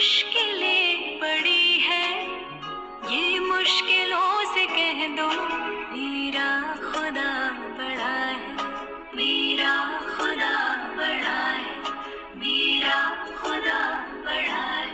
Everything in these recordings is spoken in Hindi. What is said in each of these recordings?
मुश्किलें पड़ी है, ये मुश्किलों से कह दो मेरा खुदा बड़ा है, मेरा खुदा बड़ा है, मेरा खुदा बड़ा है।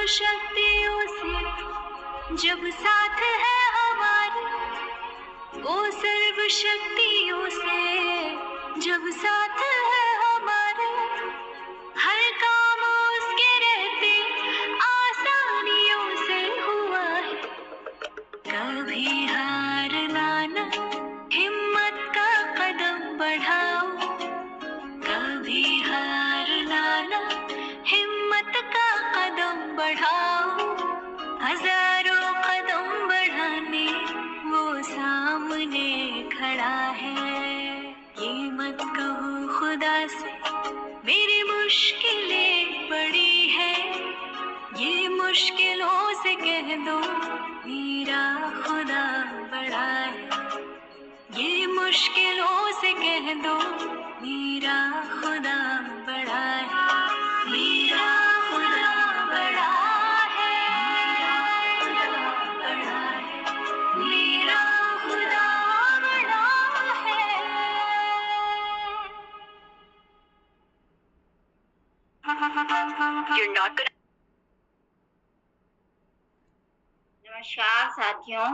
शक्तियों से जब साथ है हमारे, वो सर्व शक्तियों से जब साथ है हमारे, हर काम उसके रहते आसानियों से हुआ है। कभी हार लाना, हिम्मत का कदम बढ़ाओ, कभी हार लाना, हिम्मत का कदम बढ़ाओ, हजारों कदम बढ़ाने वो सामने खड़ा है। ये मत कहो खुदा से मेरी मुश्किलें बड़ी है, ये मुश्किलों से कह दो मेरा खुदा बड़ा है, ये मुश्किलों से कह दो मेरा खुदा बड़ा है, मेरा खुदा बड़ा है, मेरा खुदा बड़ा है, मेरा खुदा बड़ा है। You're not gonna... नमस्कार साथियों,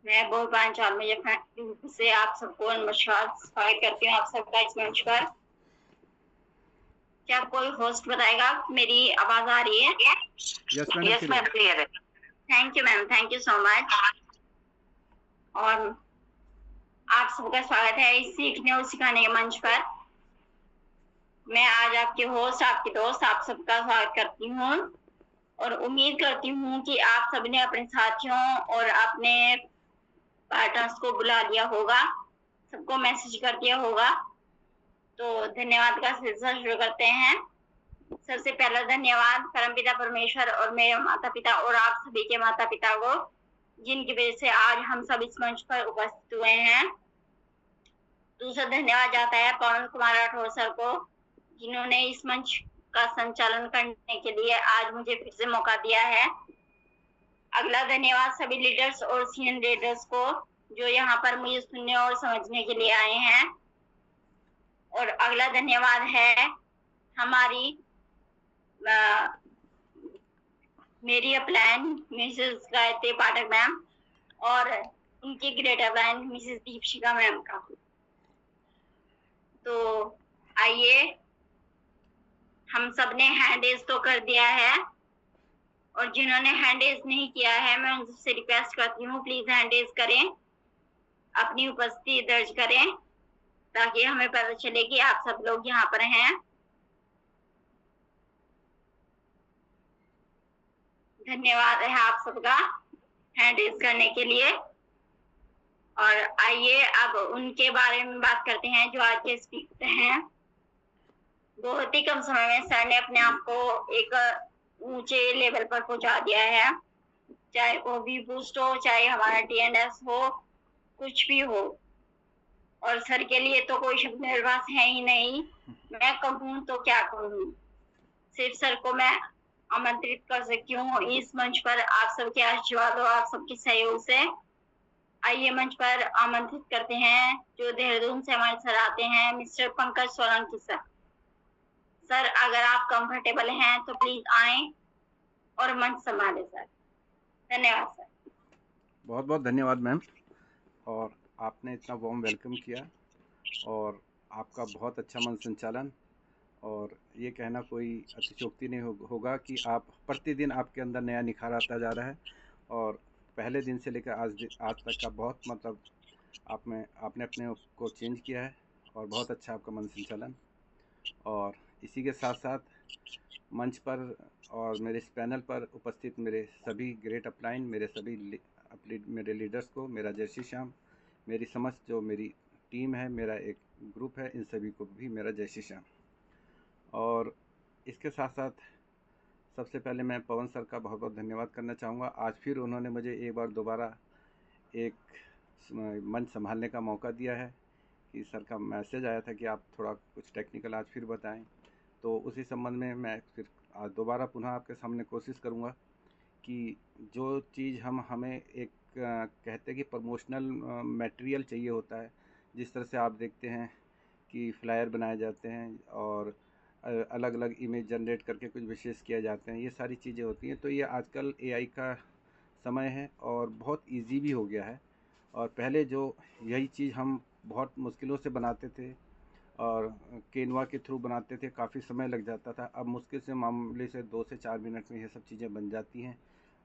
मैं बोलबान मुझे से आप सबको नमस्कार स्वागत करती हूँ आप सबका इस मंच पर। क्या कोई होस्ट बताएगा मेरी आवाज आ रही है? यस मैम, क्लियर है। Thank you ma'am, thank you so much. और आप सबका स्वागत है इस सीखने और सिखाने के मंच पर। मैं आज आपकी होस्ट, आपकी दोस्त, आप सबका स्वागत करती हूँ और उम्मीद करती हूँ कि आप सबने अपने साथियों और अपने पार्टनर्स को बुला लिया होगा, सबको मैसेज कर दिया होगा। तो धन्यवाद का सिलसिला शुरू करते हैं। सबसे पहला धन्यवाद परमपिता परमेश्वर और मेरे माता पिता और आप सभी के माता पिता को, जिनकी वजह से आज हम सब इस मंच पर उपस्थित हुए हैं। दूसरा धन्यवाद जाता है पवन कुमार राठौर सर को, जिन्होंने इस मंच का संचालन करने के लिए आज मुझे फिर से मौका दिया है। अगला धन्यवाद सभी लीडर्स और सीनियर लीडर्स को, जो यहाँ पर मुझे सुनने और समझने के लिए आए हैं। और अगला धन्यवाद है हमारी मेरी अपलाइन मिसेस गायत्री पाठक मैम और उनकी great upline Mrs Deepshikha ma'am का। तो आइए, हम सब ने हैंड रेज तो कर दिया है और जिन्होंने हैंड रेज नहीं किया है मैं उनसे रिक्वेस्ट करती हूँ प्लीज हैंड रेज करें, अपनी उपस्थिति दर्ज करें ताकि हमें पता चले कि आप सब लोग यहाँ पर हैं। धन्यवाद है आप सबका हैंड रेज करने के लिए। और आइए अब उनके बारे में बात करते हैं जो आज के स्पीकर हैं। बहुत ही कम समय में सर ने अपने आप को एक ऊंचे लेवल पर पहुंचा दिया है, चाहे वो भी बूस्ट हो, चाहे हमारा TNS हो, कुछ भी हो। और सर के लिए तो कोई शब्द मेरे पास है ही नहीं, मैं कहूँ तो क्या कहूँ। सिर्फ सर को मैं आमंत्रित कर सकती हूँ इस मंच पर आप सबके आशीर्वाद और आप सबके सहयोग से। आइए मंच पर आमंत्रित करते हैं जो देहरादून से हमारे सर आते हैं, mister Pankaj Solanki sir. Sir अगर आप कंफर्टेबल हैं तो प्लीज आए और मंच संभालें सर। धन्यवाद सर। बहुत बहुत धन्यवाद मैम, और आपने इतना वार्म वेलकम किया और आपका बहुत अच्छा मन संचालन। और ये कहना कोई अतिशयोक्ति नहीं होगा कि आप प्रतिदिन आपके अंदर नया निखार आता जा रहा है और पहले दिन से लेकर आज तक का बहुत मतलब आपने अपने को चेंज किया है और बहुत अच्छा आपका मन संचालन। और इसी के साथ साथ मंच पर और मेरे इस पैनल पर उपस्थित मेरे सभी ग्रेट अपलाइन, मेरे सभी मेरे लीडर्स को मेरा जय श्री श्याम। मेरी समस्त जो मेरी टीम है, मेरा एक ग्रुप है, इन सभी को भी मेरा जय श्री श्याम। और इसके साथ साथ सबसे पहले मैं पवन सर का बहुत बहुत धन्यवाद करना चाहूँगा। आज फिर उन्होंने मुझे एक बार दोबारा एक मंच संभालने का मौका दिया है कि सर का मैसेज आया था कि आप थोड़ा कुछ टेक्निकल आज फिर बताएं, तो उसी संबंध में मैं फिर आज दोबारा पुनः आपके सामने कोशिश करूंगा कि जो चीज़ हमें एक कहते हैं कि प्रमोशनल मटेरियल चाहिए होता है, जिस तरह से आप देखते हैं कि फ्लायर बनाए जाते हैं और अलग अलग इमेज जनरेट करके कुछ विशेष किया जाते हैं, ये सारी चीज़ें होती हैं। तो ये आजकल एआई का समय है और बहुत इजी भी हो गया है। और पहले जो यही चीज़ हम बहुत मुश्किलों से बनाते थे और केनवा के थ्रू बनाते थे, काफ़ी समय लग जाता था। अब मुश्किल से मामूली से 2 से 4 मिनट में ये सब चीज़ें बन जाती हैं।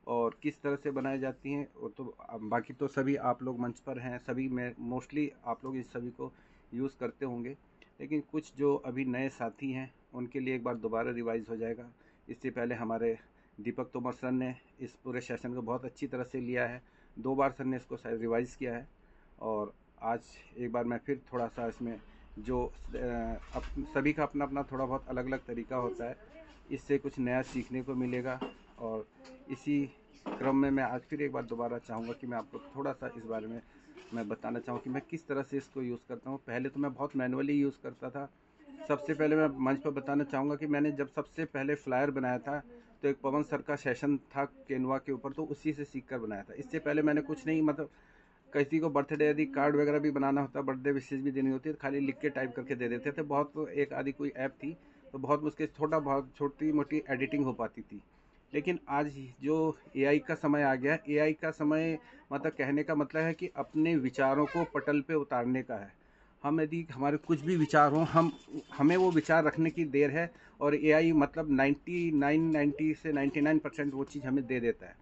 और किस तरह से बनाई जाती हैं वो तो बाकी तो सभी आप लोग मंच पर हैं, सभी में मोस्टली आप लोग इस सभी को यूज़ करते होंगे, लेकिन कुछ जो अभी नए साथी हैं उनके लिए एक बार दोबारा रिवाइज़ हो जाएगा। इससे पहले हमारे दीपक तोमर सर ने इस पूरे सेशन को बहुत अच्छी तरह से लिया है, 2 बार सर ने इसको शायद रिवाइज़ किया है। और आज एक बार मैं फिर थोड़ा सा इसमें जो सभी का अपना अपना थोड़ा बहुत अलग अलग तरीका होता है, इससे कुछ नया सीखने को मिलेगा। और इसी क्रम में मैं आज फिर एक बार दोबारा चाहूँगा कि मैं आपको थोड़ा सा इस बारे में मैं बताना चाहूँ कि मैं किस तरह से इसको यूज़ करता हूँ। पहले तो मैं बहुत मैनुअली यूज़ करता था। सबसे पहले मैं मंच पर बताना चाहूँगा कि मैंने जब सबसे पहले फ्लायर बनाया था तो एक पवन सर का सेशन था केनवा के ऊपर, तो उसी से सीख कर बनाया था। इससे पहले मैंने कुछ नहीं, मतलब किसी को बर्थडे यदि कार्ड वगैरह भी बनाना होता, बर्थडे विशेष भी देनी होती है, तो खाली लिख के टाइप करके दे देते थे। बहुत एक आधी कोई ऐप थी तो बहुत मुश्किल बहुत छोटी मोटी एडिटिंग हो पाती थी। लेकिन आज जो एआई का समय आ गया, एआई का समय मतलब कहने का मतलब है कि अपने विचारों को पटल पे उतारने का है। हम यदि हमारे कुछ भी विचार हों, हमें वो विचार रखने की देर है और एआई मतलब 90 से 99% वो चीज़ हमें दे देता है।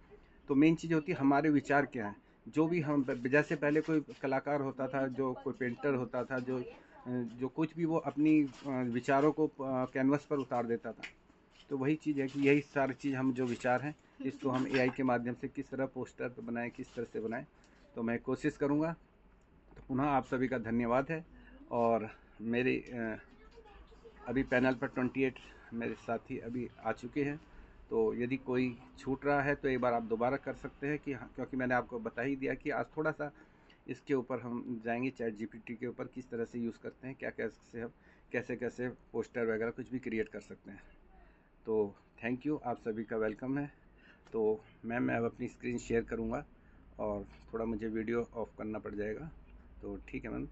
तो मेन चीज़ होती है हमारे विचार क्या हैं। जो भी हम जैसे पहले कोई कलाकार होता था, जो कोई पेंटर होता था, जो कुछ भी वो अपनी विचारों को कैनवस पर उतार देता था। तो वही चीज़ है कि यही सारी चीज़ हम जो विचार हैं इसको हम एआई के माध्यम से किस तरह पोस्टर पर बनाएं, किस तरह से बनाएं, तो मैं कोशिश करूँगा। तो पुनः आप सभी का धन्यवाद है। और मेरे अभी पैनल पर 28 मेरे साथी अभी आ चुके हैं, तो यदि कोई छूट रहा है तो एक बार आप दोबारा कर सकते हैं कि हाँ, क्योंकि मैंने आपको बता ही दिया कि आज थोड़ा सा इसके ऊपर हम जाएंगे, चैट जीपीटी के ऊपर किस तरह से यूज़ करते हैं, क्या कैसे हम कैसे कैसे पोस्टर वगैरह कुछ भी क्रिएट कर सकते हैं। तो थैंक यू, आप सभी का वेलकम है। तो मैम मैं अब अपनी स्क्रीन शेयर करूँगा और थोड़ा मुझे वीडियो ऑफ करना पड़ जाएगा, तो ठीक है मैम।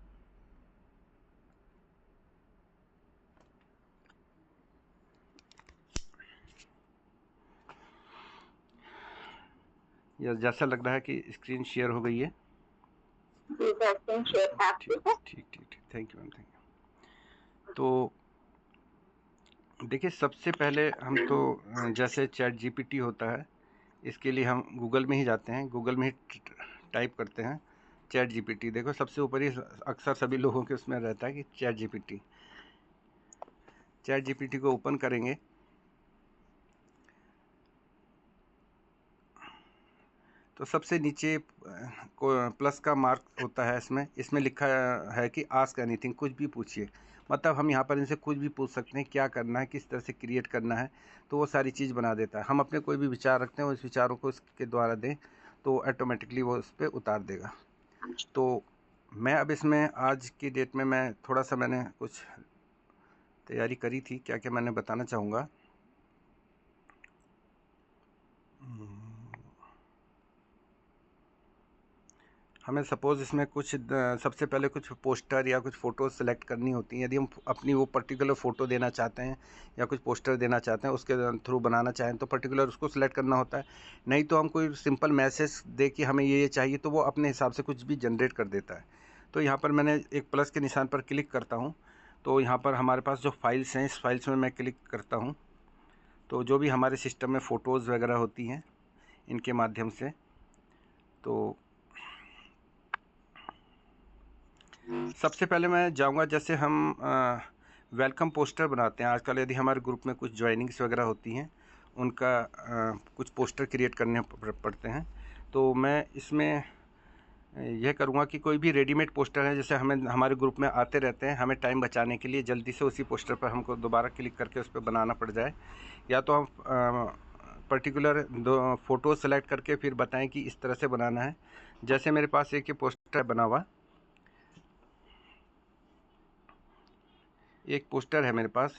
यह जैसा लग रहा है कि स्क्रीन शेयर हो गई है। ठीक ठीक ठीक, thank you ma'am, thank you. तो देखिए सबसे पहले हम तो जैसे चैट जीपीटी होता है, इसके लिए हम गूगल में ही जाते हैं, गूगल में ही टाइप करते हैं चैट जीपीटी। देखो सबसे ऊपर ही अक्सर सभी लोगों के उसमें रहता है कि चैट जीपीटी को ओपन करेंगे तो सबसे नीचे प्लस का मार्क होता है, इसमें लिखा है कि आस्क एनीथिंग, कुछ भी पूछिए। मतलब हम यहाँ पर इनसे कुछ भी पूछ सकते हैं, क्या करना है, किस तरह से क्रिएट करना है, तो वो सारी चीज़ बना देता है। हम अपने कोई भी विचार रखते हैं, उस विचारों को इसके द्वारा दें तो ऑटोमेटिकली वो उस पर उतार देगा। तो मैं अब इसमें आज की डेट में मैं थोड़ा सा मैंने कुछ तैयारी करी थी, क्या क्या मैंने बताना चाहूँगा। हमें सपोज़ इसमें कुछ सबसे पहले कुछ पोस्टर या कुछ फ़ोटो सेलेक्ट करनी होती हैं। यदि हम अपनी वो पर्टिकुलर फ़ोटो देना चाहते हैं या कुछ पोस्टर देना चाहते हैं, उसके थ्रू बनाना चाहें तो पर्टिकुलर उसको सेलेक्ट करना होता है। नहीं तो हम कोई सिंपल मैसेज दे कि हमें ये चाहिए, तो वो अपने हिसाब से कुछ भी जनरेट कर देता है। तो यहाँ पर मैंने एक प्लस के निशान पर क्लिक करता हूँ, तो यहाँ पर हमारे पास जो फाइल्स हैं, इस फाइल्स में मैं क्लिक करता हूँ, तो जो भी हमारे सिस्टम में फ़ोटोज़ वगैरह होती हैं इनके माध्यम से, तो सबसे पहले मैं जाऊंगा, जैसे हम वेलकम पोस्टर बनाते हैं। आजकल यदि हमारे ग्रुप में कुछ ज्वाइनिंग्स वगैरह होती हैं, उनका कुछ पोस्टर क्रिएट करने पड़ते हैं। तो मैं इसमें यह करूँगा कि कोई भी रेडीमेड पोस्टर है, जैसे हमें हमारे ग्रुप में आते रहते हैं, हमें टाइम बचाने के लिए जल्दी से उसी पोस्टर पर हमको दोबारा क्लिक करके उस पर बनाना पड़ जाए, या तो हम पर्टिकुलर दो फ़ोटो सेलेक्ट करके फिर बताएं कि इस तरह से बनाना है। जैसे मेरे पास एक ये पोस्टर बना हुआ, एक पोस्टर है मेरे पास,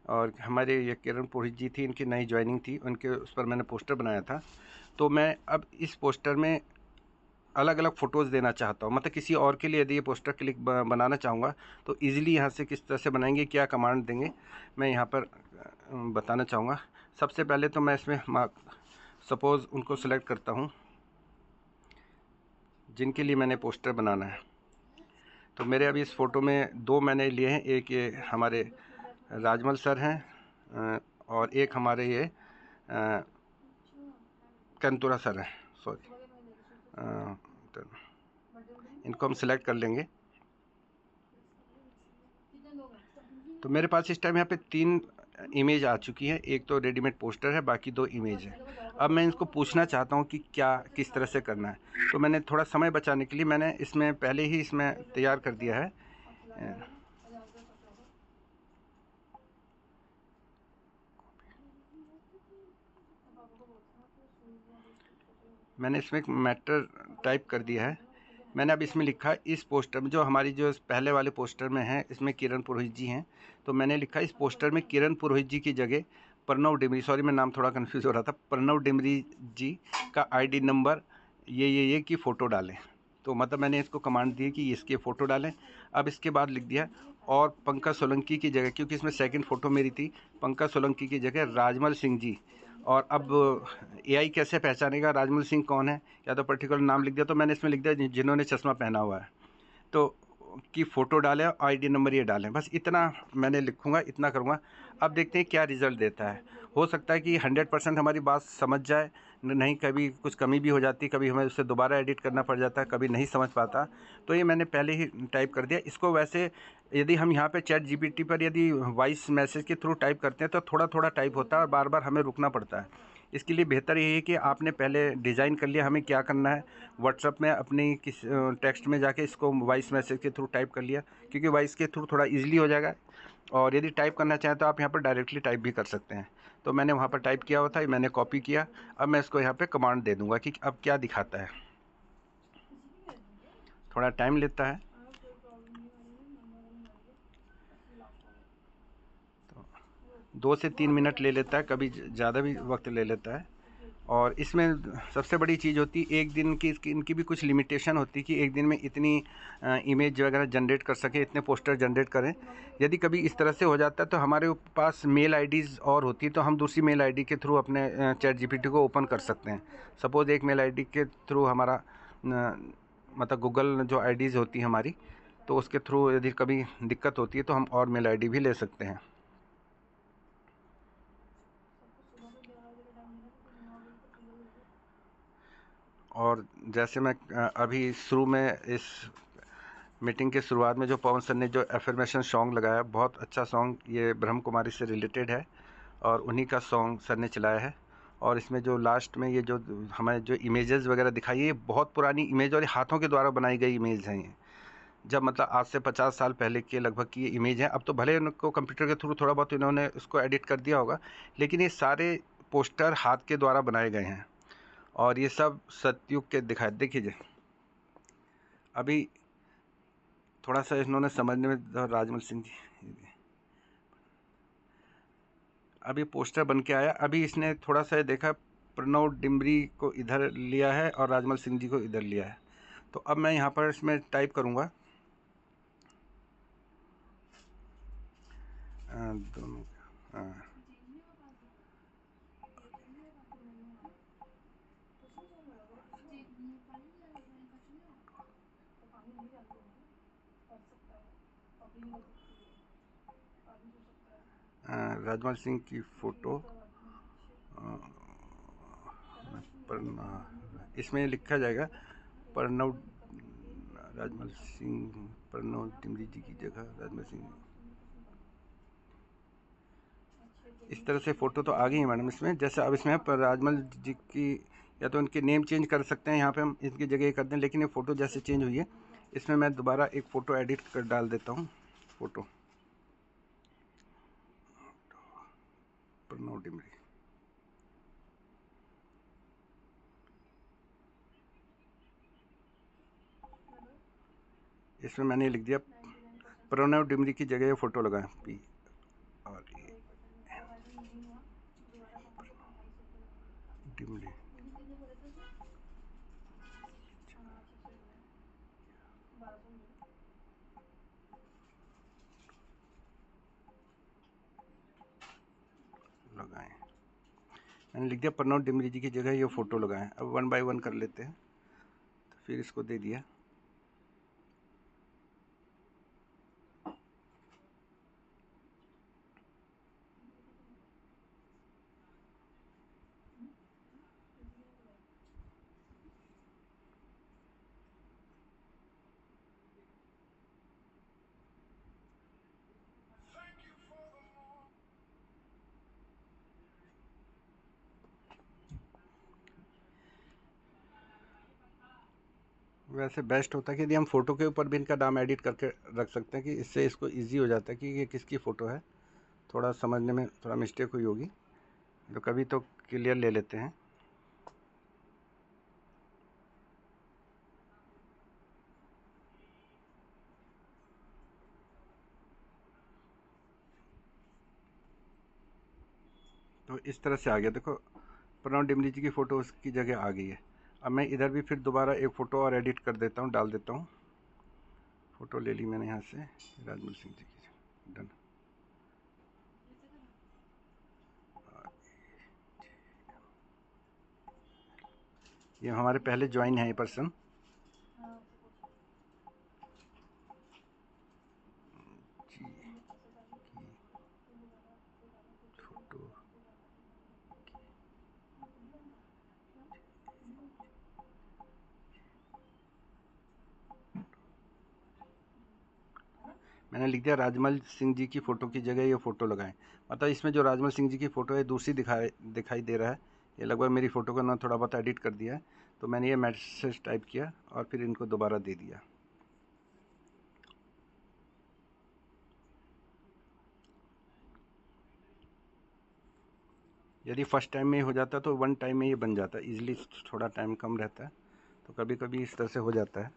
और हमारे ये किरण पुरोहित जी थी, इनकी नई ज्वाइनिंग थी, उनके उस पर मैंने पोस्टर बनाया था। तो मैं अब इस पोस्टर में अलग अलग फ़ोटोज़ देना चाहता हूँ, मतलब किसी और के लिए यदि ये पोस्टर क्लिक बनाना चाहूँगा तो ईज़िली यहाँ से किस तरह से बनाएंगे, क्या कमांड देंगे, मैं यहाँ पर बताना चाहूँगा। सबसे पहले तो मैं इसमें सपोज़ उनको सेलेक्ट करता हूँ जिनके लिए मैंने पोस्टर बनाना है। तो मेरे अभी इस फ़ोटो में दो मैंने लिए हैं, एक ये हमारे राजमल सर हैं और एक हमारे ये कंतुरा सर हैं, सॉरी, इनको हम सेलेक्ट कर लेंगे। तो मेरे पास इस टाइम यहाँ पे 3 इमेज आ चुकी है, एक तो रेडीमेड पोस्टर है, बाकी 2 इमेज है। अब मैं इनको पूछना चाहता हूँ कि क्या किस तरह से करना है। तो मैंने थोड़ा समय बचाने के लिए मैंने इसमें पहले ही इसमें तैयार कर दिया है। मैंने इसमें एक मैटर टाइप कर दिया है। मैंने अब इसमें लिखा है, इस पोस्टर में जो हमारी जो पहले वाले पोस्टर में है, इसमें किरण पुरोहित जी हैं, तो मैंने लिखा इस पोस्टर में किरण पुरोहित जी की जगह प्रणव डिमरी, सॉरी मैं नाम थोड़ा कंफ्यूज हो रहा था, प्रणव डिमरी जी का आईडी नंबर ये की फ़ोटो डालें। तो मतलब मैंने इसको कमांड दी कि इसके फ़ोटो डालें। अब इसके बाद लिख दिया और पंकज सोलंकी की जगह, क्योंकि इसमें सेकंड फ़ोटो मेरी थी, पंकज सोलंकी की जगह राजमल सिंह जी। और अब एआई कैसे पहचानेगा राजमल सिंह कौन है, या तो पर्टिकुलर नाम लिख दिया, तो मैंने इसमें लिख दिया जिन्होंने चश्मा पहना हुआ है, तो की फ़ोटो डालें, आईडी नंबर ये डालें, बस इतना मैंने लिखूँगा, इतना करूँगा। अब देखते हैं क्या रिज़ल्ट देता है। हो सकता है कि 100% हमारी बात समझ जाए, नहीं कभी कुछ कमी भी हो जाती, कभी हमें उसे दोबारा एडिट करना पड़ जाता है, कभी नहीं समझ पाता। तो ये मैंने पहले ही टाइप कर दिया। इसको वैसे यदि हम यहाँ पे चैट जीपीटी पर यदि वॉइस मैसेज के थ्रू टाइप करते हैं तो थोड़ा थोड़ा टाइप होता है और बार बार हमें रुकना पड़ता है। इसके लिए बेहतर यही है कि आपने पहले डिज़ाइन कर लिया हमें क्या करना है, व्हाट्सअप में अपनी किस टेक्स्ट में जाके इसको वॉइस मैसेज के थ्रू टाइप कर लिया, क्योंकि वॉइस के थ्रू थोड़ा ईजिली हो जाएगा। और यदि टाइप करना चाहें तो आप यहाँ पर डायरेक्टली टाइप भी कर सकते हैं। तो मैंने वहाँ पर टाइप किया हुआ था, मैंने कॉपी किया। अब मैं इसको यहाँ पे कमांड दे दूँगा कि अब क्या दिखाता है। थोड़ा टाइम लेता है, तो 2 से 3 मिनट ले लेता है, कभी ज़्यादा भी वक्त ले लेता है। और इसमें सबसे बड़ी चीज़ होती है एक दिन की, इनकी भी कुछ लिमिटेशन होती है कि एक दिन में इतनी इमेज वगैरह जनरेट कर सकें, इतने पोस्टर जनरेट करें। यदि कभी इस तरह से हो जाता है तो हमारे पास मेल आईडीज़ और होती है, तो हम दूसरी मेल आईडी के थ्रू अपने चैट जीपीटी को ओपन कर सकते हैं। सपोज़ एक मेल आईडी के थ्रू हमारा मतलब गूगल जो आईडीज़ होती है हमारी, तो उसके थ्रू यदि कभी दिक्कत होती है तो हम और मेल आईडी भी ले सकते हैं। और जैसे मैं अभी शुरू में इस मीटिंग के शुरुआत में जो पवन सर ने जो एफर्मेशन सॉन्ग लगाया, बहुत अच्छा सॉन्ग, ये ब्रह्म कुमारी से रिलेटेड है और उन्हीं का सॉन्ग सर ने चलाया है। और इसमें जो लास्ट में ये जो हमें जो इमेजेस वगैरह दिखाई है, ये बहुत पुरानी इमेज और हाथों के द्वारा बनाई गई इमेज हैं। ये जब मतलब आज से 50 साल पहले के लगभग की ये इमेज है। अब तो भले उनको कंप्यूटर के थ्रू थोड़ा बहुत इन्होंने उसको एडिट कर दिया होगा, लेकिन ये सारे पोस्टर हाथ के द्वारा बनाए गए हैं और ये सब सतयुग के दिखाए। देखिए अभी थोड़ा सा इन्होंने समझने में, राजमल सिंह जी, अभी पोस्टर बन के आया। अभी इसने थोड़ा सा देखा, प्रणव डिमरी को इधर लिया है और राजमल सिंह जी को इधर लिया है। तो अब मैं यहाँ पर इसमें टाइप करूँगा दोनों राजमल सिंह की फ़ोटो इसमें लिखा जाएगा प्रणव, राजमल सिंह, प्रणव डिमरी जी की जगह राजमल सिंह। इस तरह से फ़ोटो तो आ गई है मैडम इसमें। जैसे अब इसमें पर राजमल जी की या तो इनके नेम चेंज कर सकते हैं, यहाँ पे हम इनकी जगह कर दें, लेकिन ये फ़ोटो जैसे चेंज हुई है इसमें मैं दोबारा एक फ़ोटो एडिट कर डाल देता हूँ। फ़ोटो प्रणव डिमरी, इसमें मैंने लिख दिया प्रणव डिमरी की जगह ये फ़ोटो लगाएं, PRA डिमरी। लगाएं, मैंने लिख दिया प्रणव डिमरी जी की जगह ये फ़ोटो लगाएं। अब 1 बाय 1 कर लेते हैं, तो फिर इसको दे दिया। वैसे बेस्ट होता है कि यदि हम फ़ोटो के ऊपर भी इनका नाम एडिट करके रख सकते हैं, कि इससे इसको इजी हो जाता है कि ये किसकी फ़ोटो है। थोड़ा समझने में थोड़ा मिस्टेक हुई होगी, तो कभी तो क्लियर ले लेते हैं। तो इस तरह से आ गया, देखो प्रणव डिमरी जी की फ़ोटो उसकी जगह आ गई है। अब मैं इधर भी फिर दोबारा एक फ़ोटो और एडिट कर देता हूँ, डाल देता हूँ। फ़ोटो ले ली मैंने यहाँ से राजमल सिंह जी की, डन। ये हमारे पहले ज्वाइन है ये पर्सन। मैंने लिख दिया राजमल सिंह जी की फ़ोटो की जगह ये फ़ोटो लगाएं। मतलब इसमें जो राजमल सिंह जी की फ़ोटो है दूसरी दिखाई दे रहा है। ये लगभग मेरी फ़ोटो को ना थोड़ा बहुत एडिट कर दिया है। तो मैंने ये मैसेज टाइप किया और फिर इनको दोबारा दे दिया। यदि फर्स्ट टाइम में हो जाता तो 1 टाइम में ये बन जाता, इजीली। थोड़ा टाइम कम रहता है तो कभी कभी इस तरह से हो जाता है।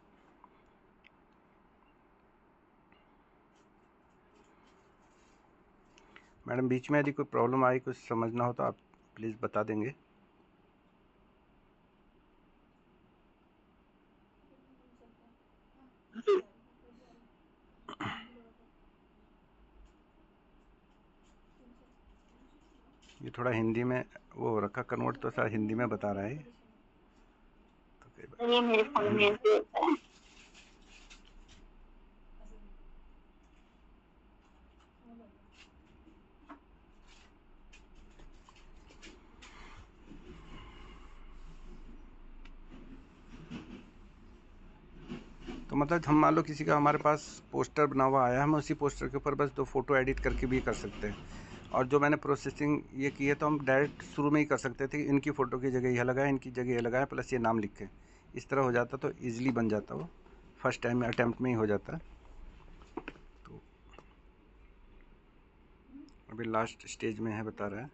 मैडम बीच में यदि कोई प्रॉब्लम आई, कुछ समझना हो तो आप प्लीज़ बता देंगे। ये थोड़ा हिंदी में वो हो रखा कन्वर्ट, तो सर हिंदी में बता रहा है तो ये मेरे फोन में ऐसे होता है। तो मतलब हम मान लो किसी का हमारे पास पोस्टर बना हुआ आया, हम उसी पोस्टर के ऊपर बस 2 फ़ोटो एडिट करके भी कर सकते हैं। और जो मैंने प्रोसेसिंग ये की है तो हम डायरेक्ट शुरू में ही कर सकते थे, इनकी फ़ोटो की जगह यह लगाए, इनकी जगह यह लगाए, प्लस ये नाम लिखे। इस तरह हो जाता तो ईज़िली बन जाता, वो फर्स्ट टाइम में अटैम्प्ट में ही हो जाता। तो अभी लास्ट स्टेज में है, बता रहा है।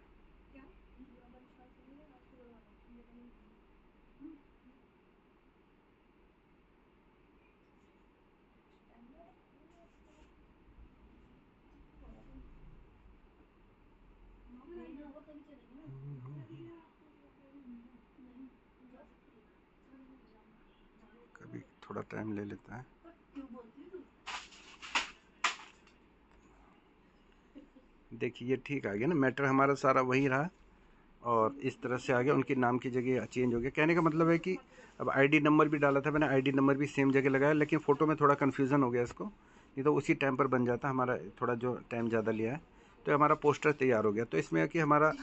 कभी थोड़ा टाइम ले लेता है। देखिए ये ठीक आ गया ना, मैटर हमारा सारा वही रहा और इस तरह से आ गया। उनके नाम की जगह चेंज हो गया। कहने का मतलब है कि अब आईडी नंबर भी डाला था मैंने, आईडी नंबर भी सेम जगह लगाया, लेकिन फ़ोटो में थोड़ा कन्फ्यूज़न हो गया इसको, नहीं तो उसी टाइम पर बन जाता। हमारा थोड़ा जो टाइम ज़्यादा लिया है, तो हमारा पोस्टर तैयार हो गया। तो इसमें है कि हमारा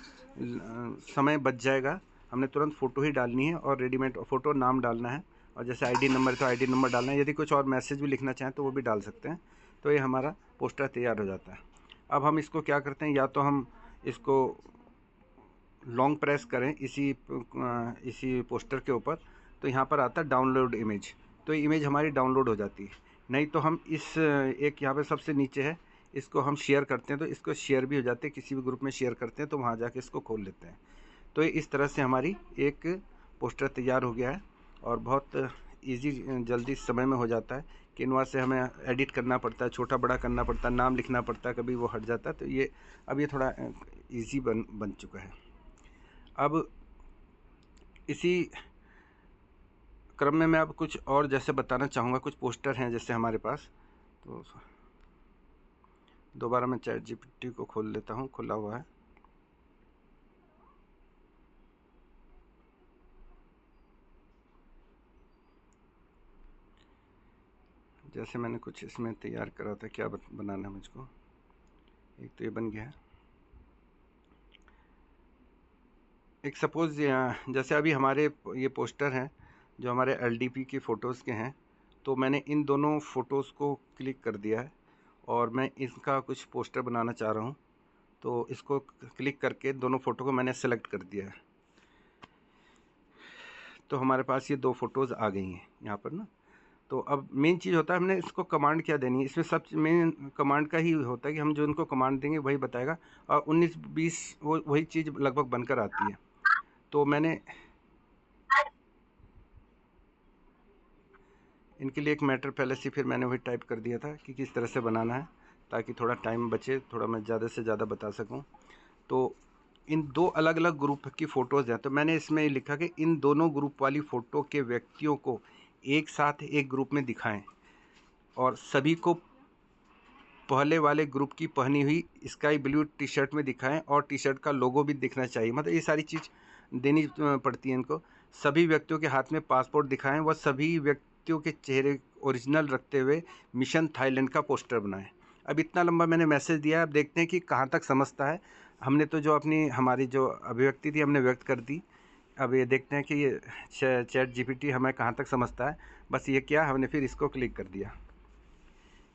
समय बच जाएगा। हमने तुरंत फ़ोटो ही डालनी है और रेडीमेड फ़ोटो नाम डालना है, और जैसे आईडी नंबर तो आईडी नंबर डालना है। यदि कुछ और मैसेज भी लिखना चाहें तो वो भी डाल सकते हैं। तो ये हमारा पोस्टर तैयार हो जाता है। अब हम इसको क्या करते हैं, या तो हम इसको लॉन्ग प्रेस करें इसी पोस्टर के ऊपर, तो यहाँ पर आता है डाउनलोड इमेज, तो ये इमेज हमारी डाउनलोड हो जाती है। नहीं तो हम एक यहाँ पे सबसे नीचे है, इसको हम शेयर करते हैं तो इसको शेयर भी हो जाते हैं, किसी भी ग्रुप में शेयर करते हैं तो वहाँ जाके इसको खोल लेते हैं। तो इस तरह से हमारी एक पोस्टर तैयार हो गया है और बहुत इजी, जल्दी समय में हो जाता है। कैनवा से हमें एडिट करना पड़ता है, छोटा बड़ा करना पड़ता है, नाम लिखना पड़ता है, कभी वो हट जाता है, तो ये अब ये थोड़ा इजी बन चुका है। अब इसी क्रम में मैं अब कुछ और जैसे बताना चाहूँगा, कुछ पोस्टर हैं जैसे हमारे पास। तो दोबारा मैं चैट जीपीटी को खोल लेता हूँ, खुला हुआ है। जैसे मैंने कुछ इसमें तैयार करा था, क्या बनाना है मुझको, एक तो ये बन गया है। एक सपोज़ जैसे अभी हमारे ये पोस्टर हैं जो हमारे एलडीपी की फ़ोटोज़ के हैं, तो मैंने इन दोनों फ़ोटोज़ को क्लिक कर दिया है और मैं इसका कुछ पोस्टर बनाना चाह रहा हूँ। तो इसको क्लिक करके दोनों फ़ोटो को मैंने सेलेक्ट कर दिया है, तो हमारे पास ये दो फ़ोटोज़ आ गई हैं यहाँ पर ना। तो अब मेन चीज़ होता है हमने इसको कमांड क्या देनी है, इसमें सब मेन कमांड का ही होता है कि हम जो इनको कमांड देंगे वही बताएगा, और 19-20 वही चीज़ लगभग बनकर आती है। तो मैंने इनके लिए एक मैटर पहले से फिर मैंने वही टाइप कर दिया था कि किस तरह से बनाना है, ताकि थोड़ा टाइम बचे, थोड़ा मैं ज़्यादा से ज़्यादा बता सकूं। तो इन दो अलग अलग ग्रुप की फ़ोटोज़ हैं, तो मैंने इसमें लिखा कि इन दोनों ग्रुप वाली फ़ोटो के व्यक्तियों को एक साथ एक ग्रुप में दिखाएं और सभी को पहले वाले ग्रुप की पहनी हुई स्काई ब्लू टी शर्ट में दिखाएं और टी शर्ट का लोगो भी दिखना चाहिए। मतलब ये सारी चीज़ देनी पड़ती है इनको। सभी व्यक्तियों के हाथ में पासपोर्ट दिखाएं व सभी व्यक्तियों के चेहरे ओरिजिनल रखते हुए मिशन थाईलैंड का पोस्टर बनाएं। अब इतना लंबा मैंने मैसेज दिया है, अब देखते हैं कि कहाँ तक समझता है। हमने तो जो हमारी जो अभिव्यक्ति थी हमने व्यक्त कर दी, अब ये देखते हैं कि ये चैट जीपीटी हमें कहाँ तक समझता है। बस ये क्या, हमने फिर इसको क्लिक कर दिया।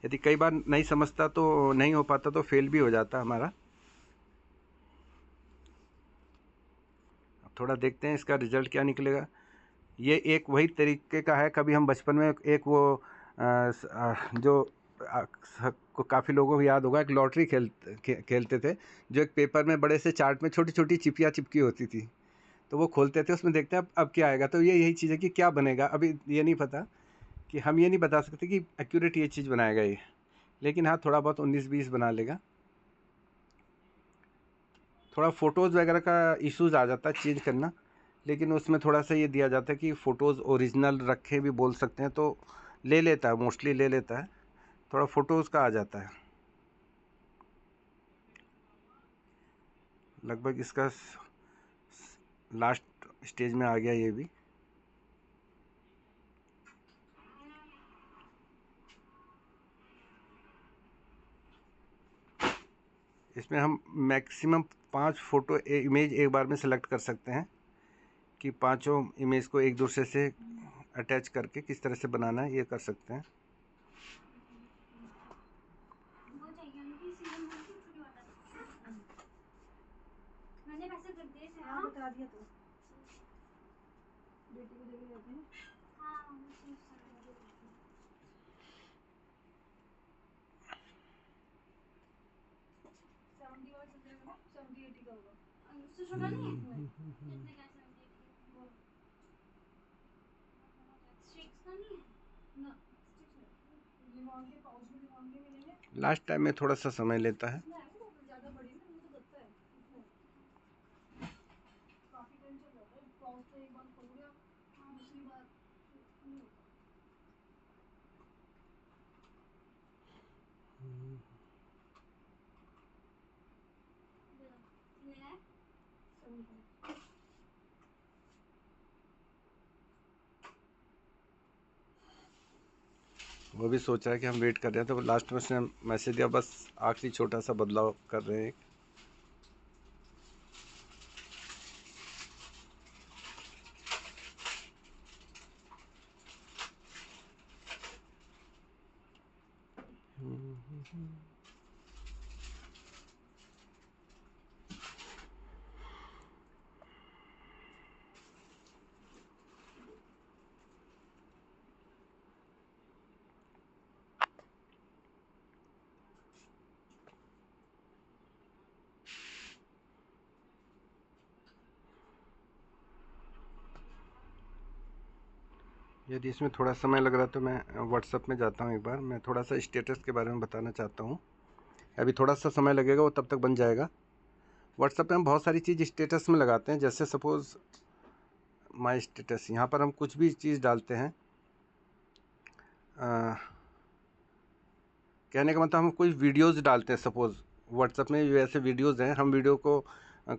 यदि कई बार नहीं समझता तो नहीं हो पाता, तो फेल भी हो जाता हमारा। अब थोड़ा देखते हैं इसका रिजल्ट क्या निकलेगा। ये एक वही तरीके का है, कभी हम बचपन में एक वो जो को काफ़ी लोगों को याद होगा, एक लॉटरी खेलते थे, जो एक पेपर में बड़े से चार्ट में छोटी छोटी चिपियाँ चिपकी होती थी, तो वो खोलते थे, उसमें देखते हैं अब क्या आएगा। तो ये यही चीज़ है कि क्या बनेगा, अभी ये नहीं पता, कि हम ये नहीं बता सकते कि एक्यूरेट ये चीज़ बनाएगा ये, लेकिन हाँ थोड़ा बहुत 19-20 बना लेगा। थोड़ा फ़ोटोज़ वगैरह का इश्यूज़ आ जाता है चेंज करना, लेकिन उसमें थोड़ा सा ये दिया जाता है कि फ़ोटोज़ ओरिजिनल रखे भी बोल सकते हैं, तो ले लेता है, मोस्टली ले लेता है, थोड़ा फ़ोटोज़ का आ जाता है। लगभग इसका लास्ट स्टेज में आ गया ये भी। इसमें हम मैक्सिमम 5 फ़ोटो इमेज एक बार में सेलेक्ट कर सकते हैं, कि पांचों इमेज को एक दूसरे से अटैच करके किस तरह से बनाना है ये कर सकते हैं। मैंने पैसे कर दिए थे। हाँ बता दिया तो बेटी को लेके जाते हैं। हाँ उससे छोटा नहीं है इसमें। कितने का 70 वो 6 का नहीं है ना, 6 दिमाग के पाउच में दिमाग के मिलेंगे। लास्ट टाइम में थोड़ा सा समय लेता है। ज़्यादा बड़ी ना मुझे तो लगता है इसमें काफ़ी टाइम चल जाता है, पाउच तो एक बार खोल गया, दूसरी बार नहीं होता। वो भी सोच रहा है कि हम वेट कर रहे हैं, तो लास्ट में उसने मैसेज दिया, बस आखिरी छोटा सा बदलाव कर रहे हैं। यदि इसमें थोड़ा समय लग रहा है तो मैं व्हाट्सएप में जाता हूँ। एक बार मैं थोड़ा सा स्टेटस के बारे में बताना चाहता हूँ। अभी थोड़ा सा समय लगेगा, वो तब तक बन जाएगा। व्हाट्सएप पे हम बहुत सारी चीज़ स्टेटस में लगाते हैं, जैसे सपोज़ माय स्टेटस, यहाँ पर हम कुछ भी चीज़ डालते हैं। कहने का मतलब हम कोई वीडियोज़ डालते हैं, सपोज़ व्हाट्सएप में भी वैसे वीडियोज़ हैं। हम वीडियो को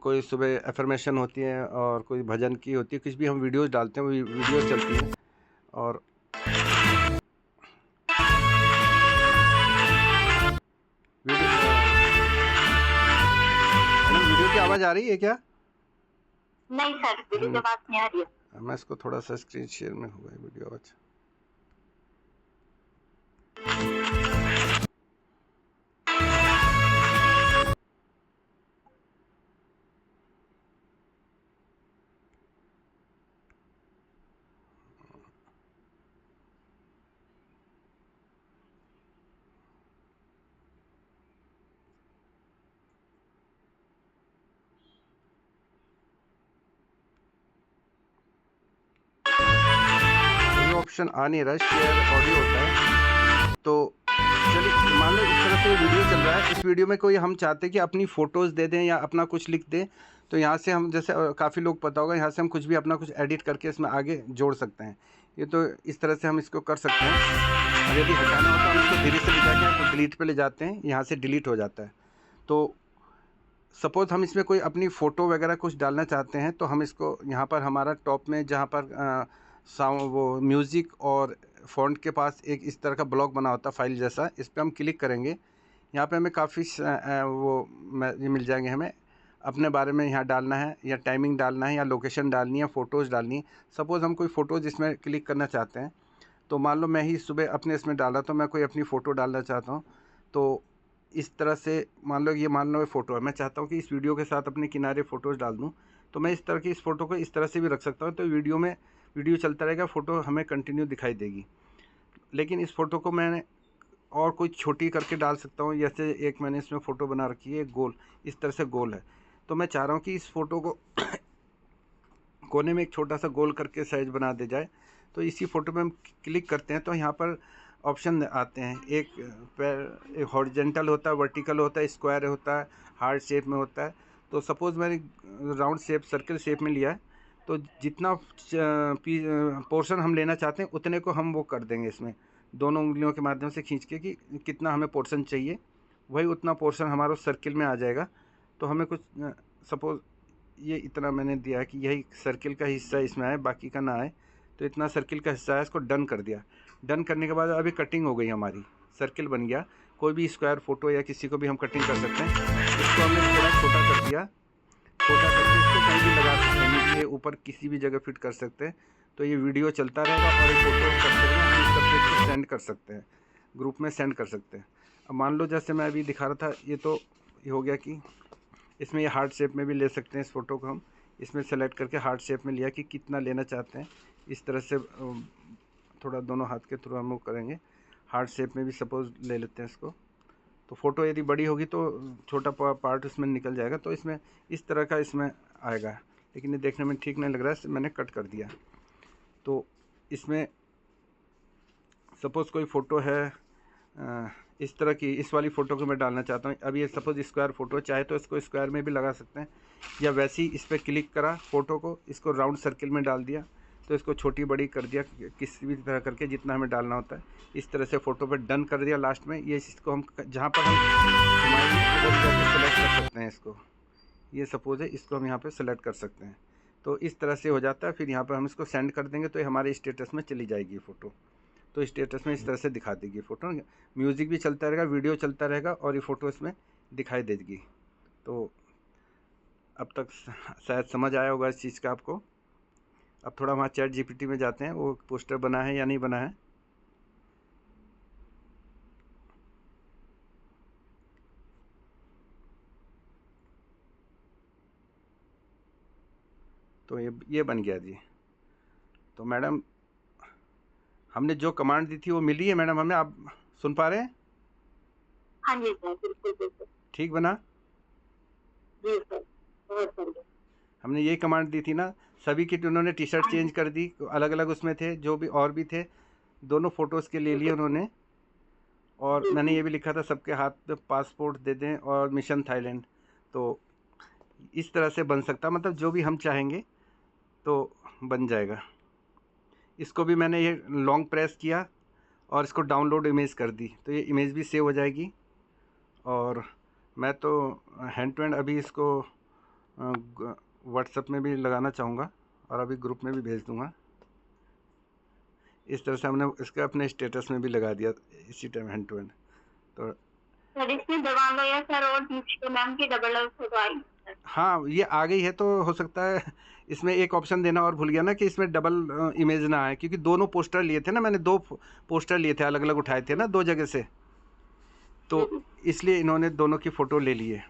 कोई सुबह एफर्मेशन होती है और कोई भजन की होती है, कुछ भी हम वीडियोज़ डालते हैं, वो वीडियो चलती हैं। और वीडियो की आवाज़ आ रही है क्या? नहीं सर, वीडियो की आवाज नहीं आ रही है। मैं इसको थोड़ा सा स्क्रीन शेयर में होगा वीडियो आवाज़। ऑप्शन आ नहीं रहा है, शेयर ऑडियो होता है। तो चलिए, मान लो इस तरह से वीडियो चल रहा है। इस वीडियो में कोई हम चाहते हैं कि अपनी फ़ोटोज़ दे दें या अपना कुछ लिख दें, तो यहाँ से हम, जैसे काफ़ी लोग पता होगा, यहाँ से हम कुछ भी अपना कुछ एडिट करके इसमें आगे जोड़ सकते हैं। ये तो इस तरह से हम इसको कर सकते हैं। और यदि हटाना हो तो हम इसको धीरे से ले जाके तो डिलीट पे ले जाते हैं, यहाँ से डिलीट हो जाता है। तो सपोज़ हम इसमें कोई अपनी फ़ोटो वगैरह कुछ डालना चाहते हैं, तो हम इसको यहाँ पर हमारा टॉप में जहाँ पर वो म्यूज़िक और फ़ॉन्ट के पास एक इस तरह का ब्लॉक बना होता है फाइल जैसा, इस पर हम क्लिक करेंगे। यहाँ पे हमें काफ़ी ये मिल जाएंगे। हमें अपने बारे में यहाँ डालना है, या टाइमिंग डालना है, या लोकेशन डालनी है, फ़ोटोज़ डालनी है। सपोज़ हम कोई फ़ोटोज़ इसमें क्लिक करना चाहते हैं, तो मान लो मैं ही सुबह अपने इसमें डाला, तो मैं कोई अपनी फ़ोटो डालना चाहता हूँ। तो इस तरह से मान लो ये फ़ोटो है, मैं चाहता हूँ कि इस वीडियो के साथ अपने किनारे फ़ोटोज़ डाल दूँ, तो मैं इस तरह की इस फ़ोटो को इस तरह से भी रख सकता हूँ। तो वीडियो चलता रहेगा, फ़ोटो हमें कंटिन्यू दिखाई देगी। लेकिन इस फ़ोटो को मैंने और कोई छोटी करके डाल सकता हूँ। जैसे एक मैंने इसमें फ़ोटो बना रखी है, गोल, इस तरह से गोल है, तो मैं चाह रहा हूँ कि इस फ़ोटो को कोने में एक छोटा सा गोल करके साइज बना दे जाए। तो इसी फ़ोटो में हम क्लिक करते हैं, तो यहाँ पर ऑप्शन आते हैं। एक हॉरिजेंटल होता है, वर्टिकल होता है, स्क्वायर होता है, हार्ट शेप में होता है। तो सपोज़ मैंने राउंड शेप, सर्कल शेप में लिया है, तो जितना पोर्शन हम लेना चाहते हैं उतने को हम वो कर देंगे इसमें, दोनों उंगलियों के माध्यम से खींच के, कि कितना हमें पोर्शन चाहिए, वही उतना पोर्शन हमारा सर्किल में आ जाएगा। तो हमें कुछ सपोज़ ये इतना मैंने दिया है कि यही सर्किल का हिस्सा इसमें आए, बाकी का ना आए। तो इतना सर्किल का हिस्सा है, इसको डन कर दिया। डन करने के बाद अभी कटिंग हो गई हमारी, सर्किल बन गया। कोई भी स्क्वायर फ़ोटो या किसी को भी हम कटिंग कर सकते हैं। इसको हमने थोड़ा छोटा कर दिया, छोटा करके इसको कहीं भी लगा सकते हैं, नीचे ऊपर किसी भी जगह फिट कर सकते हैं। तो ये वीडियो चलता रहेगा और ये फ़ोटो करते रहेगा। हम इस तरह से सेंड कर सकते हैं, ग्रुप में सेंड कर सकते हैं। अब मान लो जैसे मैं अभी दिखा रहा था, ये तो ये हो गया कि इसमें ये हार्ट शेप में भी ले सकते हैं। इस फ़ोटो को हम इसमें सेलेक्ट करके हार्ट शेप में लिया कि कितना लेना चाहते हैं। इस तरह से थोड़ा दोनों हाथ के थ्रू हम वो करेंगे, हार्ट शेप में भी सपोज़ ले लेते हैं इसको। तो फ़ोटो यदि बड़ी होगी तो छोटा पार्ट उसमें निकल जाएगा, तो इसमें इस तरह का इसमें आएगा। लेकिन ये देखने में ठीक नहीं लग रहा है, मैंने कट कर दिया। तो इसमें सपोज़ कोई फ़ोटो है इस तरह की, इस वाली फ़ोटो को मैं डालना चाहता हूँ। अब ये सपोज़ स्क्वायर फ़ोटो, चाहे तो इसको स्क्वायर में भी लगा सकते हैं, या वैसे ही इस पर क्लिक करा फ़ोटो को, इसको राउंड सर्किल में डाल दिया, तो इसको छोटी बड़ी कर दिया किसी भी तरह करके जितना हमें डालना होता है। इस तरह से फ़ोटो पर डन कर दिया। लास्ट में ये इसको हम जहाँ पर हम सेलेक्ट कर सकते हैं इसको, ये सपोज़ है, इसको हम यहाँ पे सेलेक्ट कर सकते हैं। तो इस तरह से हो जाता है। फिर यहाँ पर हम इसको सेंड कर देंगे, तो ये हमारे स्टेटस में चली जाएगी फ़ोटो। तो स्टेटस में इस तरह से दिखा देगी फ़ोटो, म्यूज़िक भी चलता रहेगा, वीडियो चलता रहेगा, और ये फ़ोटो इसमें दिखाई देगी। तो अब तक शायद समझ आया होगा इस चीज़ का आपको। अब थोड़ा वहाँ चैट जीपीटी में जाते हैं, वो पोस्टर बना है या नहीं बना है। तो ये बन गया जी। तो मैडम, हमने जो कमांड दी थी वो मिली है मैडम हमें, आप सुन पा रहे हैं? हाँ जी सर, बिल्कुल बिल्कुल ठीक बना? जी सर, बहुत बढ़िया। हमने यही कमांड दी थी ना, सभी की उन्होंने टी शर्ट चेंज कर दी, अलग अलग उसमें थे, जो भी और भी थे, दोनों फ़ोटोज़ के ले लिए उन्होंने। और मैंने ये भी लिखा था सबके हाथ पे पासपोर्ट दे दें और मिशन थाईलैंड। तो इस तरह से बन सकता, मतलब जो भी हम चाहेंगे तो बन जाएगा। इसको भी मैंने ये लॉन्ग प्रेस किया और इसको डाउनलोड इमेज कर दी, तो ये इमेज भी सेव हो जाएगी। और मैं तो हैंड टू हैंड अभी इसको व्हाट्सएप में भी लगाना चाहूँगा और अभी ग्रुप में भी भेज दूँगा। इस तरह से हमने इसका अपने स्टेटस में भी लगा दिया इसी टाइम हैंड टू हैंड। तो सर इसमें दबा लो या सर, और तो मैम की डबल फोटो आई सर। हाँ, ये आ गई है, तो हो सकता है इसमें एक ऑप्शन देना और भूल गया ना कि इसमें डबल इमेज ना आए, क्योंकि दोनों पोस्टर लिए थे ना मैंने, दो पोस्टर लिए थे, अलग अलग उठाए थे ना दो जगह से, तो इसलिए इन्होंने दोनों की फ़ोटो ले लिए।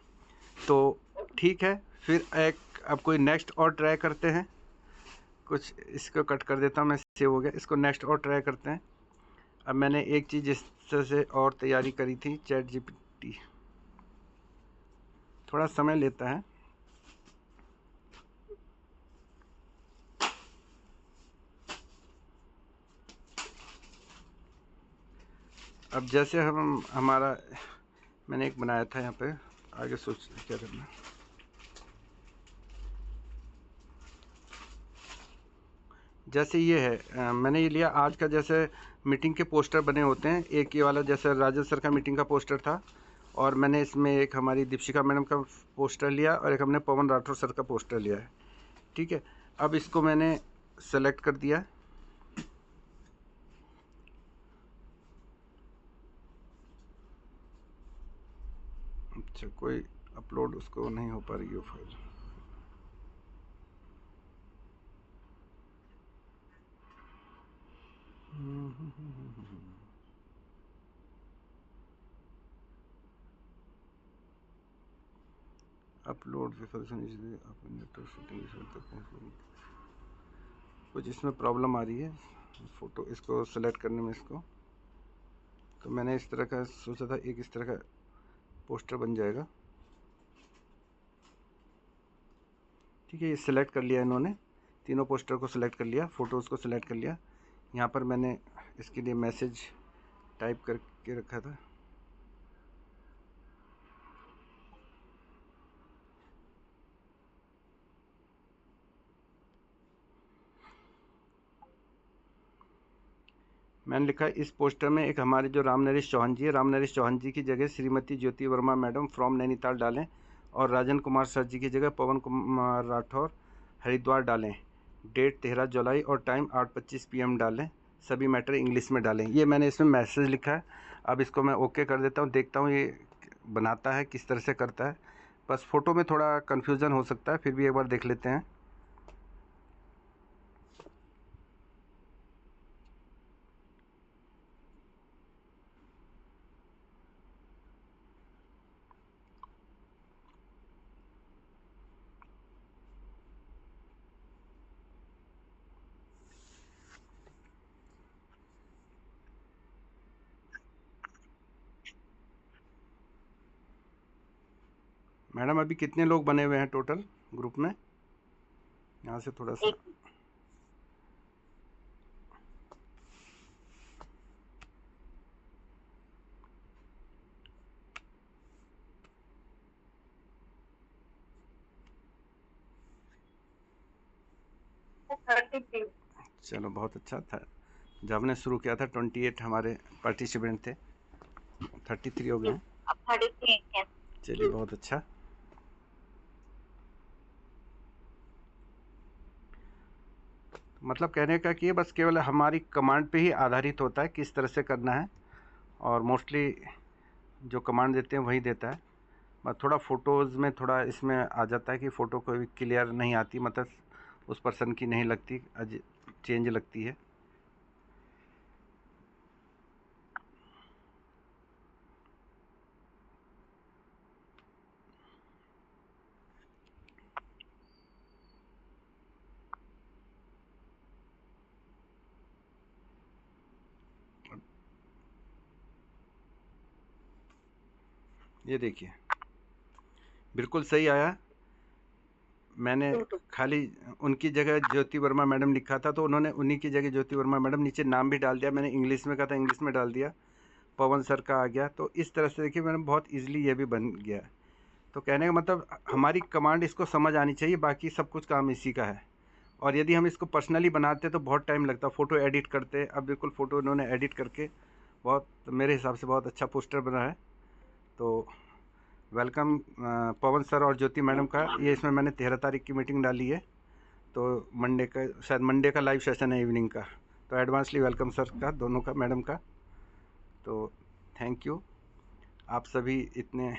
तो ठीक है, फिर एक अब कोई नेक्स्ट और ट्राई करते हैं। कुछ इसको कट कर देता हूँ मैं, सेव हो गया, इसको नेक्स्ट और ट्राई करते हैं। अब मैंने एक चीज़ इस तरह से और तैयारी करी थी, चैट जीपीटी थोड़ा समय लेता है। अब जैसे हम हमारा मैंने एक बनाया था यहाँ पे, आगे सोच क्या करना। जैसे ये है, मैंने ये लिया आज का, जैसे मीटिंग के पोस्टर बने होते हैं, एक ये वाला जैसे राजन सर का मीटिंग का पोस्टर था, और मैंने इसमें एक हमारी दीपशिका मैडम का पोस्टर लिया और एक हमने पवन राठौर सर का पोस्टर लिया है। ठीक है, अब इसको मैंने सेलेक्ट कर दिया। अच्छा, कोई अपलोड उसको नहीं हो पा रही है फाइल। अपलोड नेटवर्क सेटिंग, कुछ इसमें प्रॉब्लम आ रही है फ़ोटो इसको सेलेक्ट करने में इसको। तो मैंने इस तरह का सोचा था, एक इस तरह का पोस्टर बन जाएगा। ठीक है, ये सिलेक्ट कर लिया इन्होंने, तीनों पोस्टर को सिलेक्ट कर लिया, फ़ोटोज़ को सिलेक्ट कर लिया। यहाँ पर मैंने इसके लिए मैसेज टाइप करके रखा था। मैंने लिखा इस पोस्टर में एक हमारे जो राम नरेश चौहान जी है, राम नरेश चौहान जी की जगह श्रीमती ज्योति वर्मा मैडम फ्रॉम नैनीताल डालें, और राजन कुमार सर जी की जगह पवन कुमार राठौर हरिद्वार डालें। डेट 13 जुलाई और टाइम 8:25 PM डालें। सभी मैटर इंग्लिश में डालें। ये मैंने इसमें मैसेज लिखा है। अब इसको मैं ओके कर देता हूँ, देखता हूँ ये बनाता है किस तरह से करता है। बस फ़ोटो में थोड़ा कन्फ्यूज़न हो सकता है, फिर भी एक बार देख लेते हैं। मैडम अभी कितने लोग बने हुए हैं टोटल ग्रुप में? यहाँ से थोड़ा सा चलो, बहुत अच्छा था। जब हमने शुरू किया था 28 हमारे पार्टिसिपेंट थे, 33 हो गए हैं। अब 33 है। चलिए, बहुत अच्छा। मतलब कहने का कि ये बस केवल हमारी कमांड पे ही आधारित होता है किस तरह से करना है, और मोस्टली जो कमांड देते हैं वही देता है। बस थोड़ा फ़ोटोज़ में थोड़ा इसमें आ जाता है कि फ़ोटो कोई क्लियर नहीं आती, मतलब उस पर्सन की नहीं लगती, चेंज लगती है। ये देखिए, बिल्कुल सही आया। मैंने खाली उनकी जगह ज्योति वर्मा मैडम लिखा था, तो उन्होंने उन्हीं की जगह ज्योति वर्मा मैडम नीचे नाम भी डाल दिया। मैंने इंग्लिश में कहा था, इंग्लिश में डाल दिया, पवन सर का आ गया। तो इस तरह से देखिए मैंने बहुत इजीली ये भी बन गया। तो कहने का मतलब हमारी कमांड इसको समझ आनी चाहिए, बाकी सब कुछ काम इसी का है। और यदि हम इसको पर्सनली बनाते तो बहुत टाइम लगता, फ़ोटो एडिट करते। अब बिल्कुल फ़ोटो इन्होंने एडिट करके बहुत, मेरे हिसाब से बहुत अच्छा पोस्टर बना है। तो वेलकम पवन सर और ज्योति मैडम का। ये इसमें मैंने 13 तारीख की मीटिंग डाली है, तो मंडे का, शायद मंडे का लाइव सेशन है इवनिंग का। तो एडवांसली वेलकम सर का, दोनों का, मैडम का। तो थैंक यू, आप सभी इतने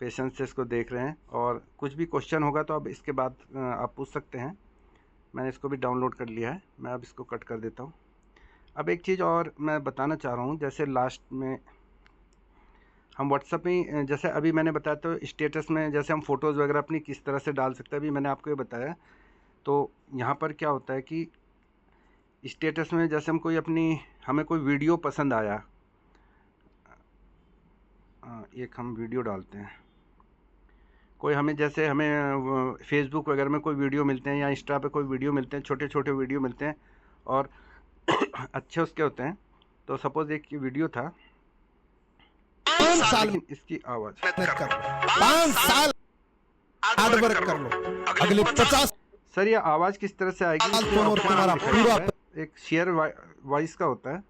पेशेंस से इसको देख रहे हैं। और कुछ भी क्वेश्चन होगा तो अब इसके बाद आप पूछ सकते हैं। मैंने इसको भी डाउनलोड कर लिया है, मैं अब इसको कट कर देता हूँ। अब एक चीज़ और मैं बताना चाह रहा हूँ, जैसे लास्ट में हम व्हाट्सएप में, जैसे अभी मैंने बताया, तो स्टेटस में जैसे हम फ़ोटोज़ वगैरह अपनी किस तरह से डाल सकते हैं, अभी मैंने आपको ये बताया। तो यहाँ पर क्या होता है कि स्टेटस में जैसे हम कोई अपनी, हमें कोई वीडियो पसंद आया, एक हम वीडियो डालते हैं, कोई हमें, जैसे हमें फेसबुक वगैरह में कोई वीडियो मिलते हैं या इंस्टा पे कोई वीडियो मिलते हैं, छोटे छोटे वीडियो मिलते हैं और अच्छे उसके होते हैं। तो सपोज़ एक वीडियो था, लेकिन इसकी आवाज़ 5 साल हार्ड वर्क कर लो, अगले 50 सर ये आवाज़ किस तरह से आएगी? तुम्हारा पूरा एक शेयर वॉइस का होता है।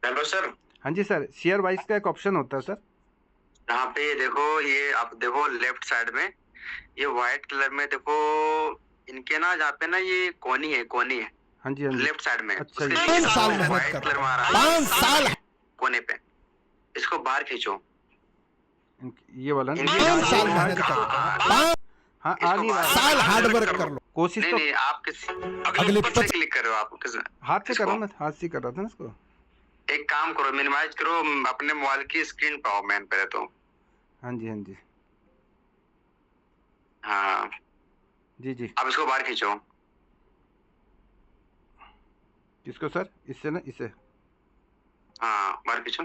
Hello sir. हाँ जी सर, शेयर वॉइस का एक ऑप्शन होता है सर। यहाँ पे देखो, ये आप देखो लेफ्ट साइड में, ये व्हाइट कलर में देखो इनके ना, जहाँ पे ना ये कोनी है, कोनी है। हाँ जी, हाँ जी, लेफ्ट साइड में। अच्छा जी। 5 साल मेहनत व्हाइट कर, कलर में आ रहा है 5 साल कोने पे, इसको बाहर खींचो। ये वाला ना? 5 साल मेहनत कर, 5 हाँ, आ नहीं रहा है। साल हार्ड वर्क कर लो, कोशिश नहीं तो नहीं, आप किस अगले ऊपर से क्लिक कर रहे हो आप किस? हाथ से कर रहा हूँ, मैं हाथ से कर रहा था ना इसको। एक काम करो, मिनिमाइज करो, अपने मोबाइल की स्क्रीन पे आओ मैन पहले तो। हाँ जी, हाँ जी, हाँ जी जी। अब इसको बाहर खींचो। किसको सर? इससे ना, इसे? हाँ बाहर खींचो।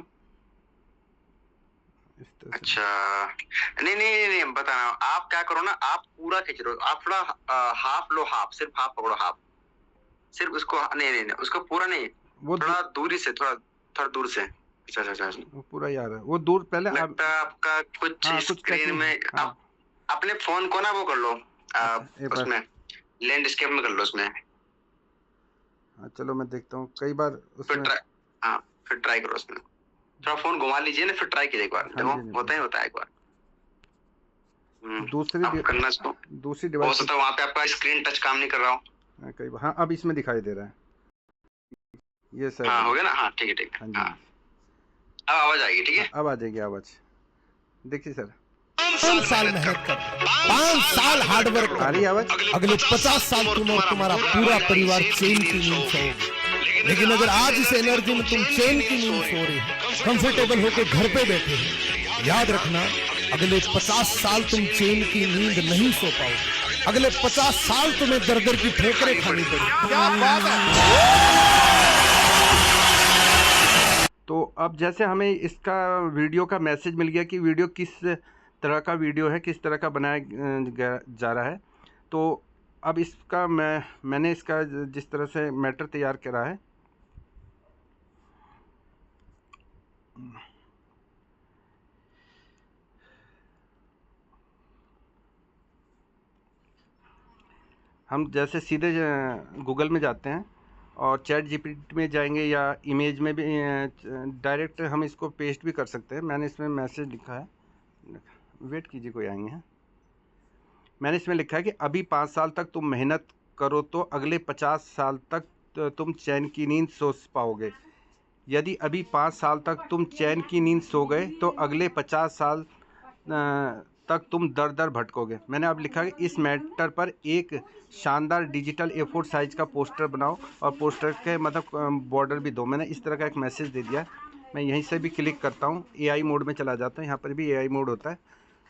इस तरह से। अच्छा, नहीं नहीं नहीं, बता रहा हूँ, आप क्या करो ना, आप पूरा खींच रहे हो, आप थोड़ा हाफ लो, हाफ, सिर्फ हाफ पकड़ो, हाफ, सिर्फ उसको, नहीं नहीं नहीं, उसको पूरा नहीं, वो थोड़ा दूरी से, थोड़ा थोड़ा दूर से। अच्छा अच्छा अच्छा, वो पूरा याद है, वो दूर पहले लगता है आपका कुछ हाँ, कुछ स्क्रीन checking में है, हाँ। आप अपने फोन को ना वो कर लो, एक बार। उसमें लैंडस्केप में कर लो उसमें, हाँ चलो मैं देखता हूँ, कई बार फिर उसमें। ट्राई, हाँ फिर ट्राई करो उसमें, थोड़ा फोन घुमा लीजिए ना, फिर ट्राई कीजिए एक बार, हाँ देखो जी, हाँ जी। होता ही होता है एक बार। दूसरी अब करना इसको, दूसरी हो डिवाइस सकता है वहाँ पे आपका स्क्रीन टच काम नहीं कर रहा हो। कई बार। हाँ अब इसमें दिखाई दे रहा है ये सर। हाँ हो गया ना, हाँ ठीक है ठीक हाँ है, जी, हाँ अब आवाज आएगी, ठीक है। अब आ जाएगी आवाज़, देखिए सर। 5 साल मेहनत कर, 5 साल हार्ड वर्क आ कर, रही है आवाज़? अगले 50 साल तुम और तुम्हारा पूरा परिवार चैन की नींद सोओगे। लेकिन अगर आज इस एनर्जी में तुम चैन की नींद सो रहे हो, कंफर्टेबल होकर घर पे बैठे हो, याद रखना अगले 50 साल तुम चैन की नींद नहीं सो पाओगे। अगले 50 साल तुम्हें दर दर की ठोकरें खानी पड़ेगी। क्या बात है। तो अब जैसे हमें इसका वीडियो का मैसेज मिल गया कि वीडियो किस तरह का वीडियो है, किस तरह का बनाया जा रहा है। तो अब इसका मैंने इसका जिस तरह से मैटर तैयार करा है, हम जैसे सीधे गूगल में जाते हैं और चैट जीपीटी में जाएंगे या इमेज में भी डायरेक्ट हम इसको पेस्ट भी कर सकते हैं। मैंने इसमें मैसेज लिखा है, वेट कीजिए कोई आएंगे हैं। मैंने इसमें लिखा है कि अभी 5 साल तक तुम मेहनत करो तो अगले 50 साल तक तुम चैन की नींद सो पाओगे। यदि अभी 5 साल तक तुम चैन की नींद सो गए तो अगले 50 साल तक तुम दर दर भटकोगे। मैंने अब लिखा है इस मैटर पर एक शानदार डिजिटल A4 साइज का पोस्टर बनाओ और पोस्टर के मतलब बॉर्डर भी दो। मैंने इस तरह का एक मैसेज दे दिया। मैं यहीं से भी क्लिक करता हूँ, AI मोड में चला जाता हूँ, यहाँ पर भी AI मोड होता है,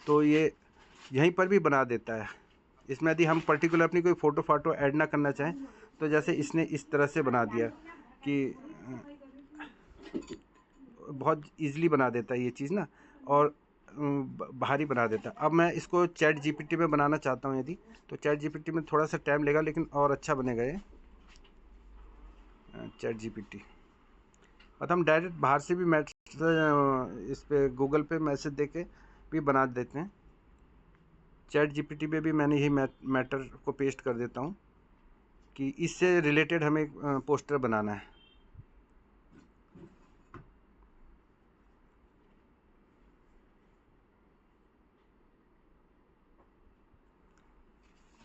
तो ये यहीं पर भी बना देता है। इसमें यदि हम पर्टिकुलर अपनी कोई फ़ोटो ऐड ना करना चाहें तो जैसे इसने इस तरह से बना दिया कि बहुत इजीली बना देता है ये चीज़ ना, और भारी बना देता है। अब मैं इसको चैट जीपीटी में बनाना चाहता हूँ यदि, तो चैट जीपीटी में थोड़ा सा टाइम लेगा, लेकिन और अच्छा बनेगा ये चैट जीपीटी। मतलब हम डायरेक्ट बाहर से भी मैसेज इस पे गूगल पे मैसेज दे के भी बना देते हैं। चैट जीपीटी पे भी मैंने यही मैटर को पेस्ट कर देता हूँ कि इससे रिलेटेड हमें पोस्टर बनाना है।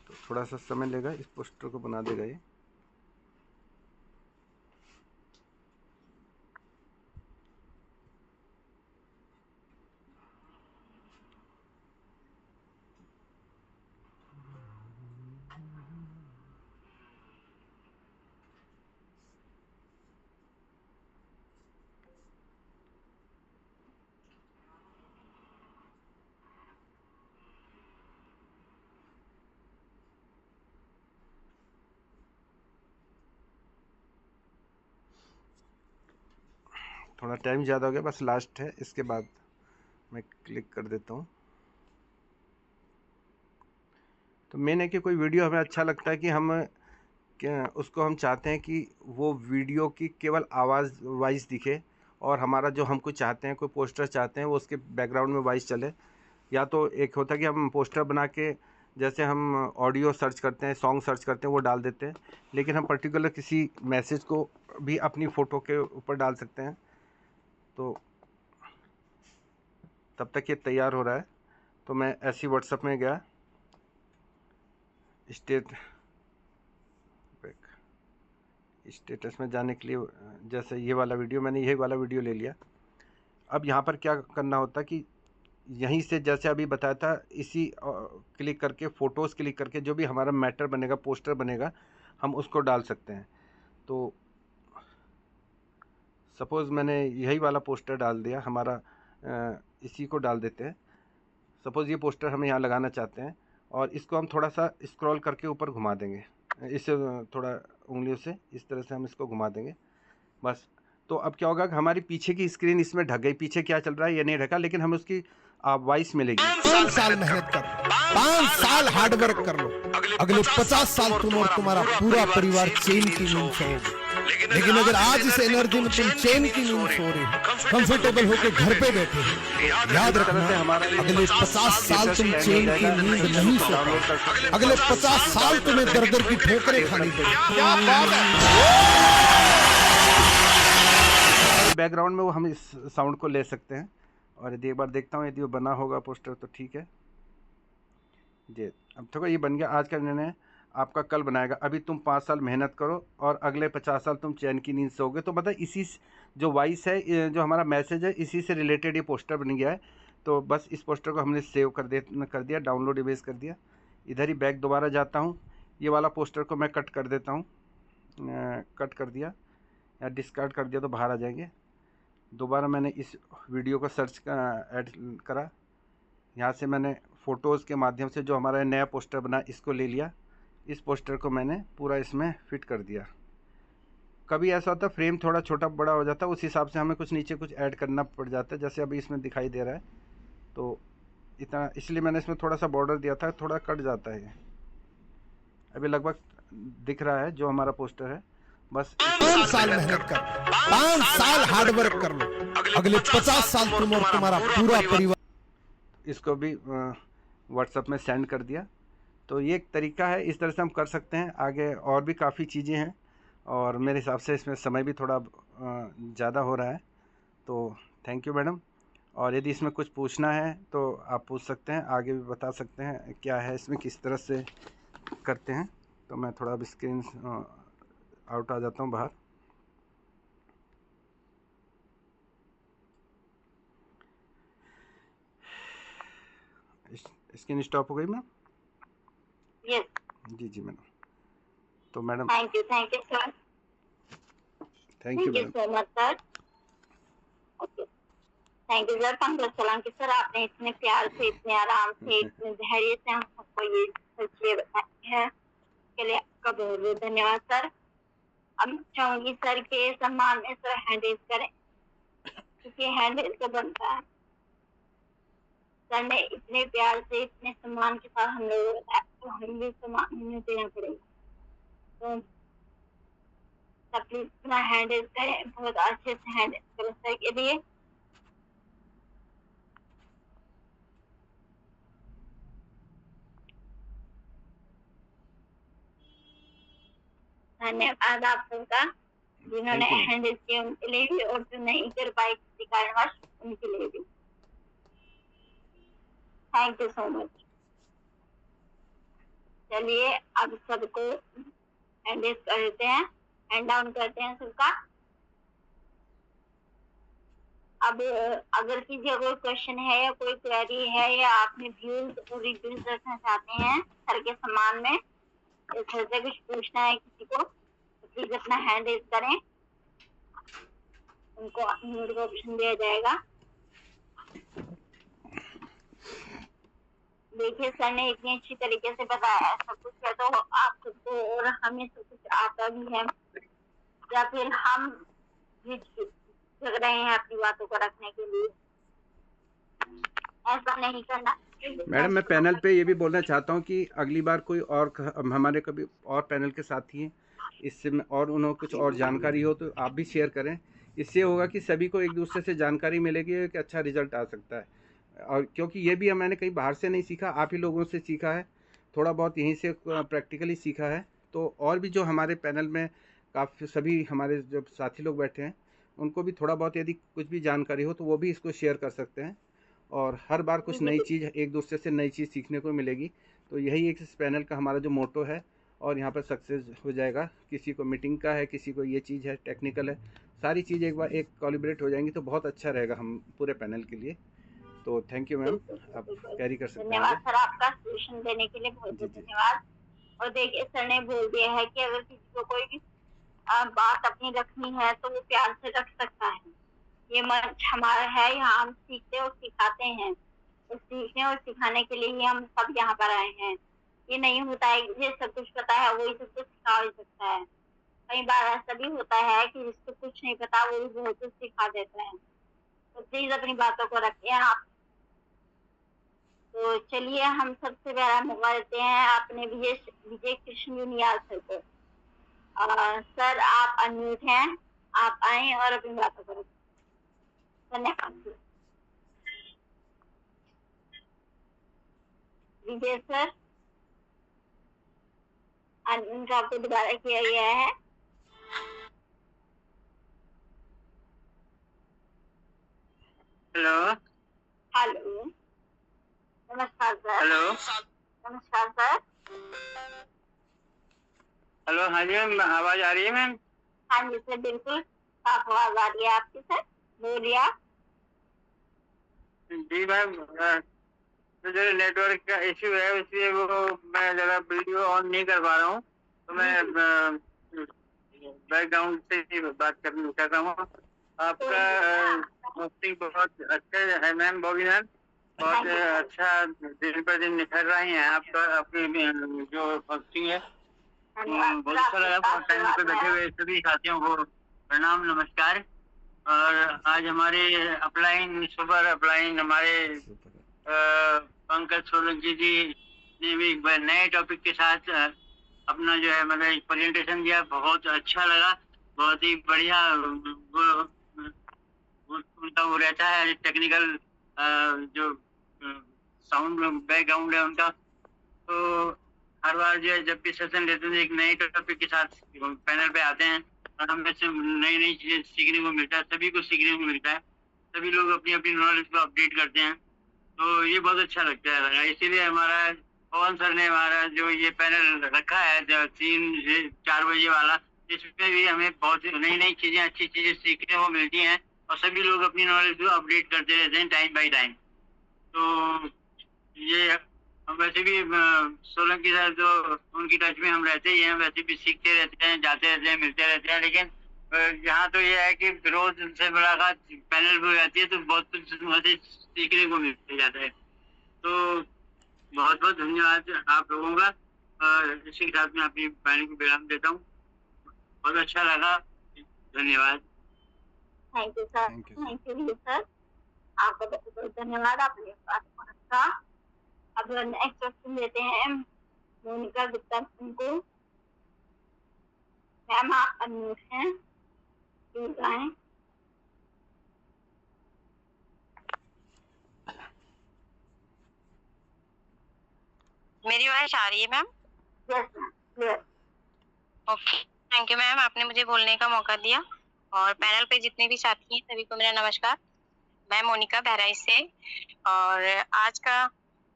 तो थोड़ा सा समय लेगा, इस पोस्टर को बना देगा ये। थोड़ा टाइम ज़्यादा हो गया, बस लास्ट है, इसके बाद मैं क्लिक कर देता हूँ। तो मेन है कि कोई वीडियो हमें अच्छा लगता है कि हम उसको हम चाहते हैं कि वो वीडियो की केवल आवाज़ वॉइस दिखे, और हमारा जो हम कुछ चाहते हैं, कोई पोस्टर चाहते हैं, वो उसके बैकग्राउंड में वॉइस चले। या तो एक होता है कि हम पोस्टर बना के, जैसे हम ऑडियो सर्च करते हैं, सॉन्ग सर्च करते हैं, वो डाल देते हैं, लेकिन हम पर्टिकुलर किसी मैसेज को भी अपनी फ़ोटो के ऊपर डाल सकते हैं। तो तब तक ये तैयार हो रहा है, तो मैं ऐसी व्हाट्सएप में गया, स्टेटस में जाने के लिए, जैसे ये वाला वीडियो, मैंने यही वाला वीडियो ले लिया। अब यहाँ पर क्या करना होता है कि यहीं से, जैसे अभी बताया था, इसी क्लिक करके, फ़ोटोज़ क्लिक करके जो भी हमारा मैटर बनेगा, पोस्टर बनेगा, हम उसको डाल सकते हैं। तो सपोज़ मैंने यही वाला पोस्टर डाल दिया, हमारा इसी को डाल देते हैं। सपोज़ ये पोस्टर हम यहाँ लगाना चाहते हैं, और इसको हम थोड़ा सा स्क्रॉल करके ऊपर घुमा देंगे, इसे थोड़ा उंगलियों से इस तरह से हम इसको घुमा देंगे, बस। तो अब क्या होगा कि हमारी पीछे की स्क्रीन इसमें ढक गई, पीछे क्या चल रहा है ये नहीं ढका, लेकिन हमें उसकी वॉइस मिलेगी। 5 साल मेहनत कर, 5 साल हार्डवर्क कर लो, अगले 50 साल तुम और तुम्हारा पूरा परिवार चैन की नींद सोओगे। लेकिन अगर आज इस एनर्जी में तुम चैन की नींद सो रहे हो, कंफर्टेबल होकर घर पे बैठे हो, याद रखना अगले 50 साल तुम चैन की नींद नहीं सो पाओगे। अगले 50 साल तुम्हें दर दर की ठोकरें खानी पड़ेगी। बैकग्राउंड में वो हम इस साउंड को ले सकते हैं, और यदि एक बार देखता हूँ यदि वो बना होगा पोस्टर तो ठीक है जी। अब देखो ये बन गया। आज का निर्णय आपका कल बनाएगा। अभी तुम 5 साल मेहनत करो और अगले 50 साल तुम चैन की नींद सोओगे। तो मतलब इसी जो वॉइस है, जो हमारा मैसेज है, इसी से रिलेटेड ये पोस्टर बन गया है। तो बस इस पोस्टर को हमने सेव कर दिया, डाउनलोड इमेज कर दिया। इधर ही बैक दोबारा जाता हूँ, ये वाला पोस्टर को मैं कट कर देता हूँ, कट कर दिया या डिस्कार्ड कर दिया तो बाहर आ जाएंगे। दोबारा मैंने इस वीडियो को सर्च ऐड करा, यहाँ से मैंने फ़ोटोज़ के माध्यम से जो हमारा नया पोस्टर बना इसको ले लिया। इस पोस्टर को मैंने पूरा इसमें फिट कर दिया। कभी ऐसा होता है फ्रेम थोड़ा छोटा बड़ा हो जाता है, उस हिसाब से हमें कुछ नीचे कुछ ऐड करना पड़ जाता है। जैसे अभी इसमें दिखाई दे रहा है तो इतना, इसलिए मैंने इसमें थोड़ा सा बॉर्डर दिया था, थोड़ा कट जाता है। अभी लगभग दिख रहा है जो हमारा पोस्टर है। बस 5 साल मेहनत कर, 5 साल हार्डवर्क कर लो, अगले 50 साल तुम और तुम्हारा पूरा परिवार। इसको भी व्हाट्सएप में सेंड कर दिया। तो ये एक तरीका है, इस तरह से हम कर सकते हैं। आगे और भी काफ़ी चीज़ें हैं और मेरे हिसाब से इसमें समय भी थोड़ा ज़्यादा हो रहा है। तो थैंक यू मैडम। और यदि इसमें कुछ पूछना है तो आप पूछ सकते हैं, आगे भी बता सकते हैं क्या है इसमें, किस तरह से करते हैं। तो मैं थोड़ा स्क्रीन आउट आ जाता हूँ बाहर। स्क्रीन स्टॉप हो गई मैम? यस जी जी मैडम। तो madam thank you sir, thank you madam. So much sir. Okay, thank you sir. Pankaj की सर, आपने इतने प्यार से, इतने आराम से, इतने धैर्य से हम सबको ये तस्वीर बताई है, के लिए आपका बहुत बहुत धन्यवाद सर। अब चाहूंगी सर के सम्मान में सर हैंड रेज करें। क्योंकि हैंड इसका बनता है। सर ने इतने प्यार से इतने सम्मान के साथ हम लोगों को बताया, तो हम भी सम्मान उन्हें देना पड़ेगा। तो सब प्लीज अपना हैंडल करें, बहुत अच्छे से हैंडल करें सर के लिए। धन्यवाद आप सबका, जिन्होंने Thank you, हैंडल किया उनके लिए भी, और जो नहीं कर पाए किसी कारणवश उनके लिए भी। Thank you so much. चलिए अब सबको हैंडल करते हैं, हैंड डाउन करते हैं सबका। अब अगर किसी का कोई क्वेश्चन है या कोई क्वेरी है या आपने व्यूज और रिव्यूज रखना चाहते हैं सर के सम्मान में, सर से कुछ पूछना है किसी को, तो प्लीज अपना हैंड रेज करें, उनको ऑप्शन दिया जाएगा। देखिए सर ने इतनी अच्छी तरीके से बताया सब कुछ है, तो आप सबको और हमें सब कुछ आता भी है, या फिर हम लग रहे हैं अपनी बातों को रखने के लिए, ऐसा नहीं करना। मैडम मैं पैनल पे ये भी बोलना चाहता हूँ कि अगली बार कोई और हमारे कभी और पैनल के साथी हैं, इससे और उन्हें कुछ और जानकारी हो तो आप भी शेयर करें। इससे होगा कि सभी को एक दूसरे से जानकारी मिलेगी कि अच्छा रिजल्ट आ सकता है। और क्योंकि ये भी मैंने कहीं बाहर से नहीं सीखा, आप ही लोगों से सीखा है, थोड़ा बहुत यहीं से प्रैक्टिकली सीखा है। तो और भी जो हमारे पैनल में काफ़ी सभी हमारे जो साथी लोग बैठे हैं उनको भी थोड़ा बहुत यदि कुछ भी जानकारी हो तो वो भी इसको शेयर कर सकते हैं, और हर बार कुछ नई चीज़, एक दूसरे से नई चीज़ सीखने को मिलेगी। तो यही एक इस पैनल का हमारा जो मोटो है, और यहाँ पर सक्सेस हो जाएगा। किसी को मीटिंग का है, किसी को ये चीज़ है, टेक्निकल है, सारी चीज़ एक बार एक कोलिब्रेट हो जाएंगी तो बहुत अच्छा रहेगा हम पूरे पैनल के लिए। तो थैंक यू मैम, आप कैरी कर सकते हैं। धन्यवाद सर, आपका सजेशन देने के लिए बहुत बहुत धन्यवाद। और देखिए सर ने बोल दिया है कि अगर किसी को कोई भी बात अपनी रखनी है तो वो प्यार से रख सकता है। ये मंच हमारा है, यहाँ हम सीखते और सिखाते हैं, तो सीखने और सिखाने के लिए ही हम सब यहाँ पर आए हैं। ये नहीं होता है ये सब कुछ पता है वही सब कुछ सिखा ही सकता है। कई बार ऐसा भी होता है कि जिसको कुछ नहीं पता वो भी बहुत कुछ सिखा देता है। तो प्लीज अपनी बातों को रखिए आप। तो चलिए हम सबसे पहला मौका देते हैं अपने विजय कृष्ण जुनियाल सर को। सर आप अनम्यूट हैं, आप आए और अपनी बातों को रखें। धन्यवाद। विजय सर, अनम्यूट आपको दोबारा किया गया है। हेलो हेलो, नमस्कार सर। हेलो नमस्कार सर। हेलो, हाँ जी मैम, आवाज आ रही है मैम? हाँ जी सर, बिल्कुल साफ आवाज आ रही है आपकी सर, बोलिए आप। जी मैम, तो जो नेटवर्क का इश्यू है इसलिए वो मैं जरा वीडियो ऑन नहीं कर पा रहा हूँ, तो मैं बैकग्राउंड से ही बात करना चाह रहा हूँ। आपका होस्टिंग बहुत अच्छा है मैम, बॉबी मैम, बहुत अच्छा दिन पर दिन निखर रही हैं आपका, आपकी जो होस्टिंग है बहुत अच्छा लगा। टाइम पे बैठे हुए सभी साथियों को प्रणाम, नमस्कार। और आज हमारे अपलाइन सुपर अपलाइन हमारे पंकज सोलंकी जी ने भी नए टॉपिक के साथ अपना जो है मतलब एक प्रेजेंटेशन दिया, बहुत अच्छा लगा, बहुत ही बढ़िया। उनका वो रहता है टेक्निकल जो साउंड बैकग्राउंड है उनका, तो हर बार जो है जब भी सेशन लेते हैं एक नए टॉपिक के साथ पैनल पे आते हैं और हमें से नई नई चीजें सीखने को मिलता है, सभी को सीखने को मिलता है, सभी लोग अपनी अपनी नॉलेज को अपडेट करते हैं, तो ये बहुत अच्छा लगता है। इसीलिए हमारा पवन सर ने हमारा जो ये पैनल रखा है जो 3 से 4 बजे वाला, इसमें भी हमें बहुत नई नई चीजें, अच्छी चीजें सीखने को मिलती हैं और सभी लोग अपनी नॉलेज को अपडेट करते रहते हैं टाइम बाई टाइम। तो ये वैसे भी सोलंकी सर जो उनकी टच में हम रहते ही हैं, वैसे भी सीखते रहते हैं, जाते रहते हैं, मिलते रहते हैं, लेकिन यहाँ तो ये है कि रोज उनसे मुलाकात पैनल पे हो जाती है तो बहुत कुछ सीखने को मिल जाता है। तो बहुत बहुत धन्यवाद आप लोगों का। इसी के साथ मैं अपनी वाणी को विराम देता हूँ। बहुत अच्छा लगा, धन्यवाद। Thank you sir, thank you thank you sir, आपका बहुत बहुत धन्यवाद, आपने बात का। अब नेक्स्ट क्वेश्चन देते हैं मोनिका गुप्ता को। मैम आप अनम्यूट हैं, प्लीज आए। मेरी आवाज आ रही है ma'am? Yes ma'am, clear. Okay, thank you ma'am, आपने मुझे बोलने का मौका दिया। और पैनल पे जितने भी साथी हैं सभी को मेरा नमस्कार। मैं मोनिका बहराइच से, और आज का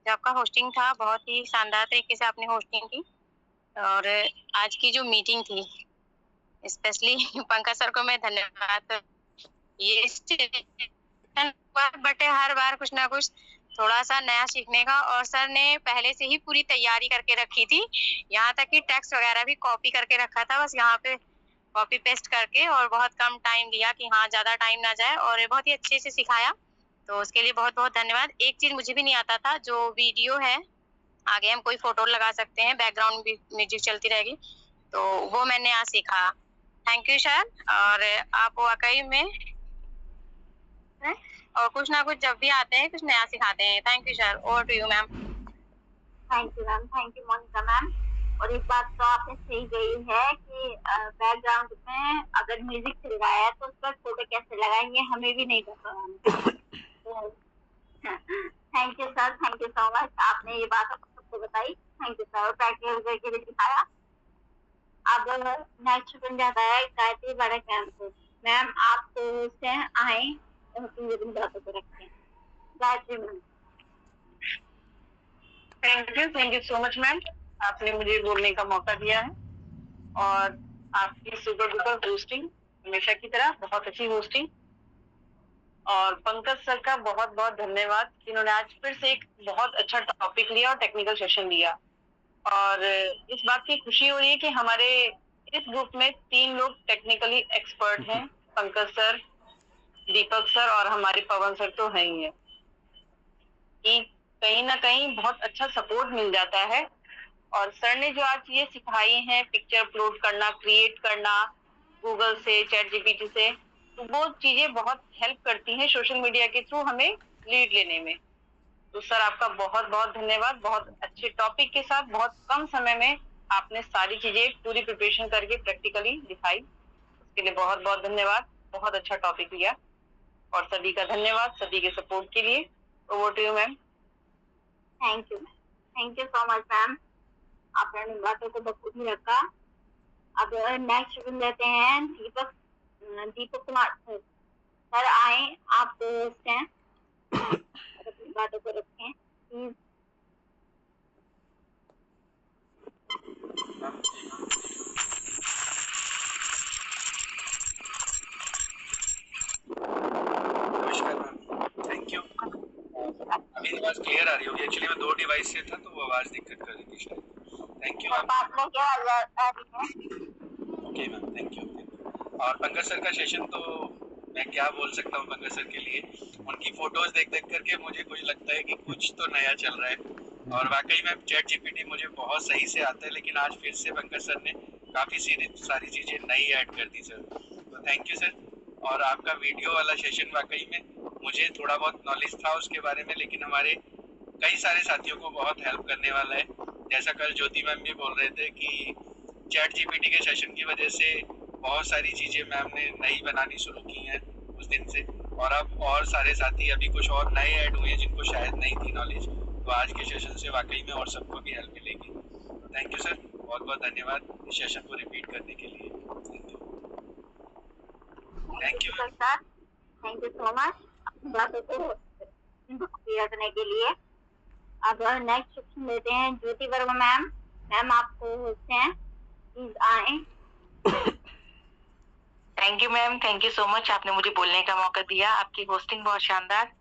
जो आपका होस्टिंग था बहुत ही शानदार तरीके से आपने होस्टिंग की। और आज की जो मीटिंग थी स्पेशली पंकज सर को मैं धन्यवाद। ये बट हर बार कुछ ना कुछ थोड़ा सा नया सीखने का, और सर ने पहले से ही पूरी तैयारी करके रखी थी, यहाँ तक कि टेक्स्ट वगैरह भी कॉपी करके रखा था, बस यहाँ पे कॉपी पेस्ट करके, और बहुत कम टाइम दिया कि हाँ ज्यादा टाइम ना जाए, और बहुत ही अच्छे से सिखाया, तो उसके लिए बहुत बहुत धन्यवाद। एक चीज मुझे भी नहीं आता था, जो वीडियो है आगे हम कोई फोटो लगा सकते हैं, बैकग्राउंड म्यूजिक चलती रहेगी, तो वो मैंने आज सीखा। थैंक यू सर, और आप वाकई में और कुछ ना कुछ जब भी आते हैं कुछ नया सिखाते हैं। Thank you sir, over to you ma'am. Thank you ma'am, thank you Monika ma'am. और एक बात तो आपने सही कही है कि बैकग्राउंड में अगर म्यूजिक चल रहा है तो उस पर फोटो कैसे लगाएंगे हमें भी नहीं पता। Thank you sir, thank you so much, आपने ये बात सबको बताई। थैंक यू सर, प्रैक्टिकल करके भी दिखाया। अब नेक्स्ट बन जाता है गायत्री बड़ा कैंप। मैम आप से आए और अपनी बातों को रखें। Gayatri ma'am. Thank you so much ma'am, आपने मुझे बोलने का मौका दिया है। और आपकी सुपर डुपर होस्टिंग हमेशा की तरह बहुत अच्छी होस्टिंग। और पंकज सर का बहुत बहुत धन्यवाद, जिन्होंने आज फिर से एक बहुत अच्छा टॉपिक लिया और टेक्निकल सेशन दिया। और इस बात की खुशी हो रही है कि हमारे इस ग्रुप में 3 लोग टेक्निकली एक्सपर्ट हैं, पंकज सर, दीपक सर और हमारे पवन सर तो हैं ही है, कि कहीं ना कहीं बहुत अच्छा सपोर्ट मिल जाता है। और सर ने जो आज ये सिखाई है, पिक्चर अपलोड करना, क्रिएट करना गूगल से, चैट जीपीटी से, तो वो चीजें बहुत हेल्प करती हैं सोशल मीडिया के थ्रू हमें लीड लेने में। तो सर आपका बहुत बहुत धन्यवाद, बहुत अच्छे टॉपिक के साथ बहुत कम समय में आपने सारी चीजें पूरी प्रिपरेशन करके प्रैक्टिकली दिखाई, उसके लिए बहुत बहुत धन्यवाद। बहुत अच्छा टॉपिक लिया, और सभी का धन्यवाद सभी के सपोर्ट के लिए। Over to you ma'am. Thank you ma'am, thank you so much ma'am, आपने इन बातों को बखूबी रखा। अब नेक्स्ट सुन लेते हैं दीपक कुमार सर आए, आप होस्ट हैं, अपनी बातों को रखें प्लीज। नमस्कार मैम, थैंक यू। अभी आवाज क्लियर आ रही होगी, एक्चुअली मैं 2 डिवाइस से था तो वो आवाज दिक्कत कर रही थी शायद। Thank you ma'am. Okay ma'am, thank you. और पंकज सर का सेशन तो मैं क्या बोल सकता हूँ पंकज सर के लिए, उनकी फोटोज देख देख करके मुझे कुछ लगता है कि कुछ तो नया चल रहा है। और वाकई में चैट जीपीटी मुझे बहुत सही से आता है, लेकिन आज फिर से पंकज सर ने काफ़ी सारी चीज़ें नई ऐड कर दी सर, तो थैंक यू सर। और आपका वीडियो वाला सेशन वाकई में मुझे थोड़ा बहुत नॉलेज था उसके बारे में, लेकिन हमारे कई सारे साथियों को बहुत हेल्प करने वाला है। जैसा कल ज्योति मैम भी बोल रहे थे कि चैट जीपीटी के सेशन की वजह से बहुत सारी चीज़ें मैम ने नई बनानी शुरू की हैं उस दिन से, और अब और सारे साथी अभी कुछ और नए ऐड हुए हैं जिनको शायद नहीं थी नॉलेज, तो आज के सेशन से वाकई में और सबको भी हेल्प मिलेगी। थैंक यू सर, बहुत बहुत धन्यवाद इस सेशन को रिपीट करने के लिए। Thank you sir, thank you so much अपनी बातों को क्लियर करने के लिए। अब नेक्स्ट क्वेश्चन लेते हैं ज्योति वर्मा मैम। मैम आपको होस्ट हैं, प्लीज आए। Thank you ma'am, thank you so much, आपने मुझे बोलने का मौका दिया। आपकी होस्टिंग बहुत शानदार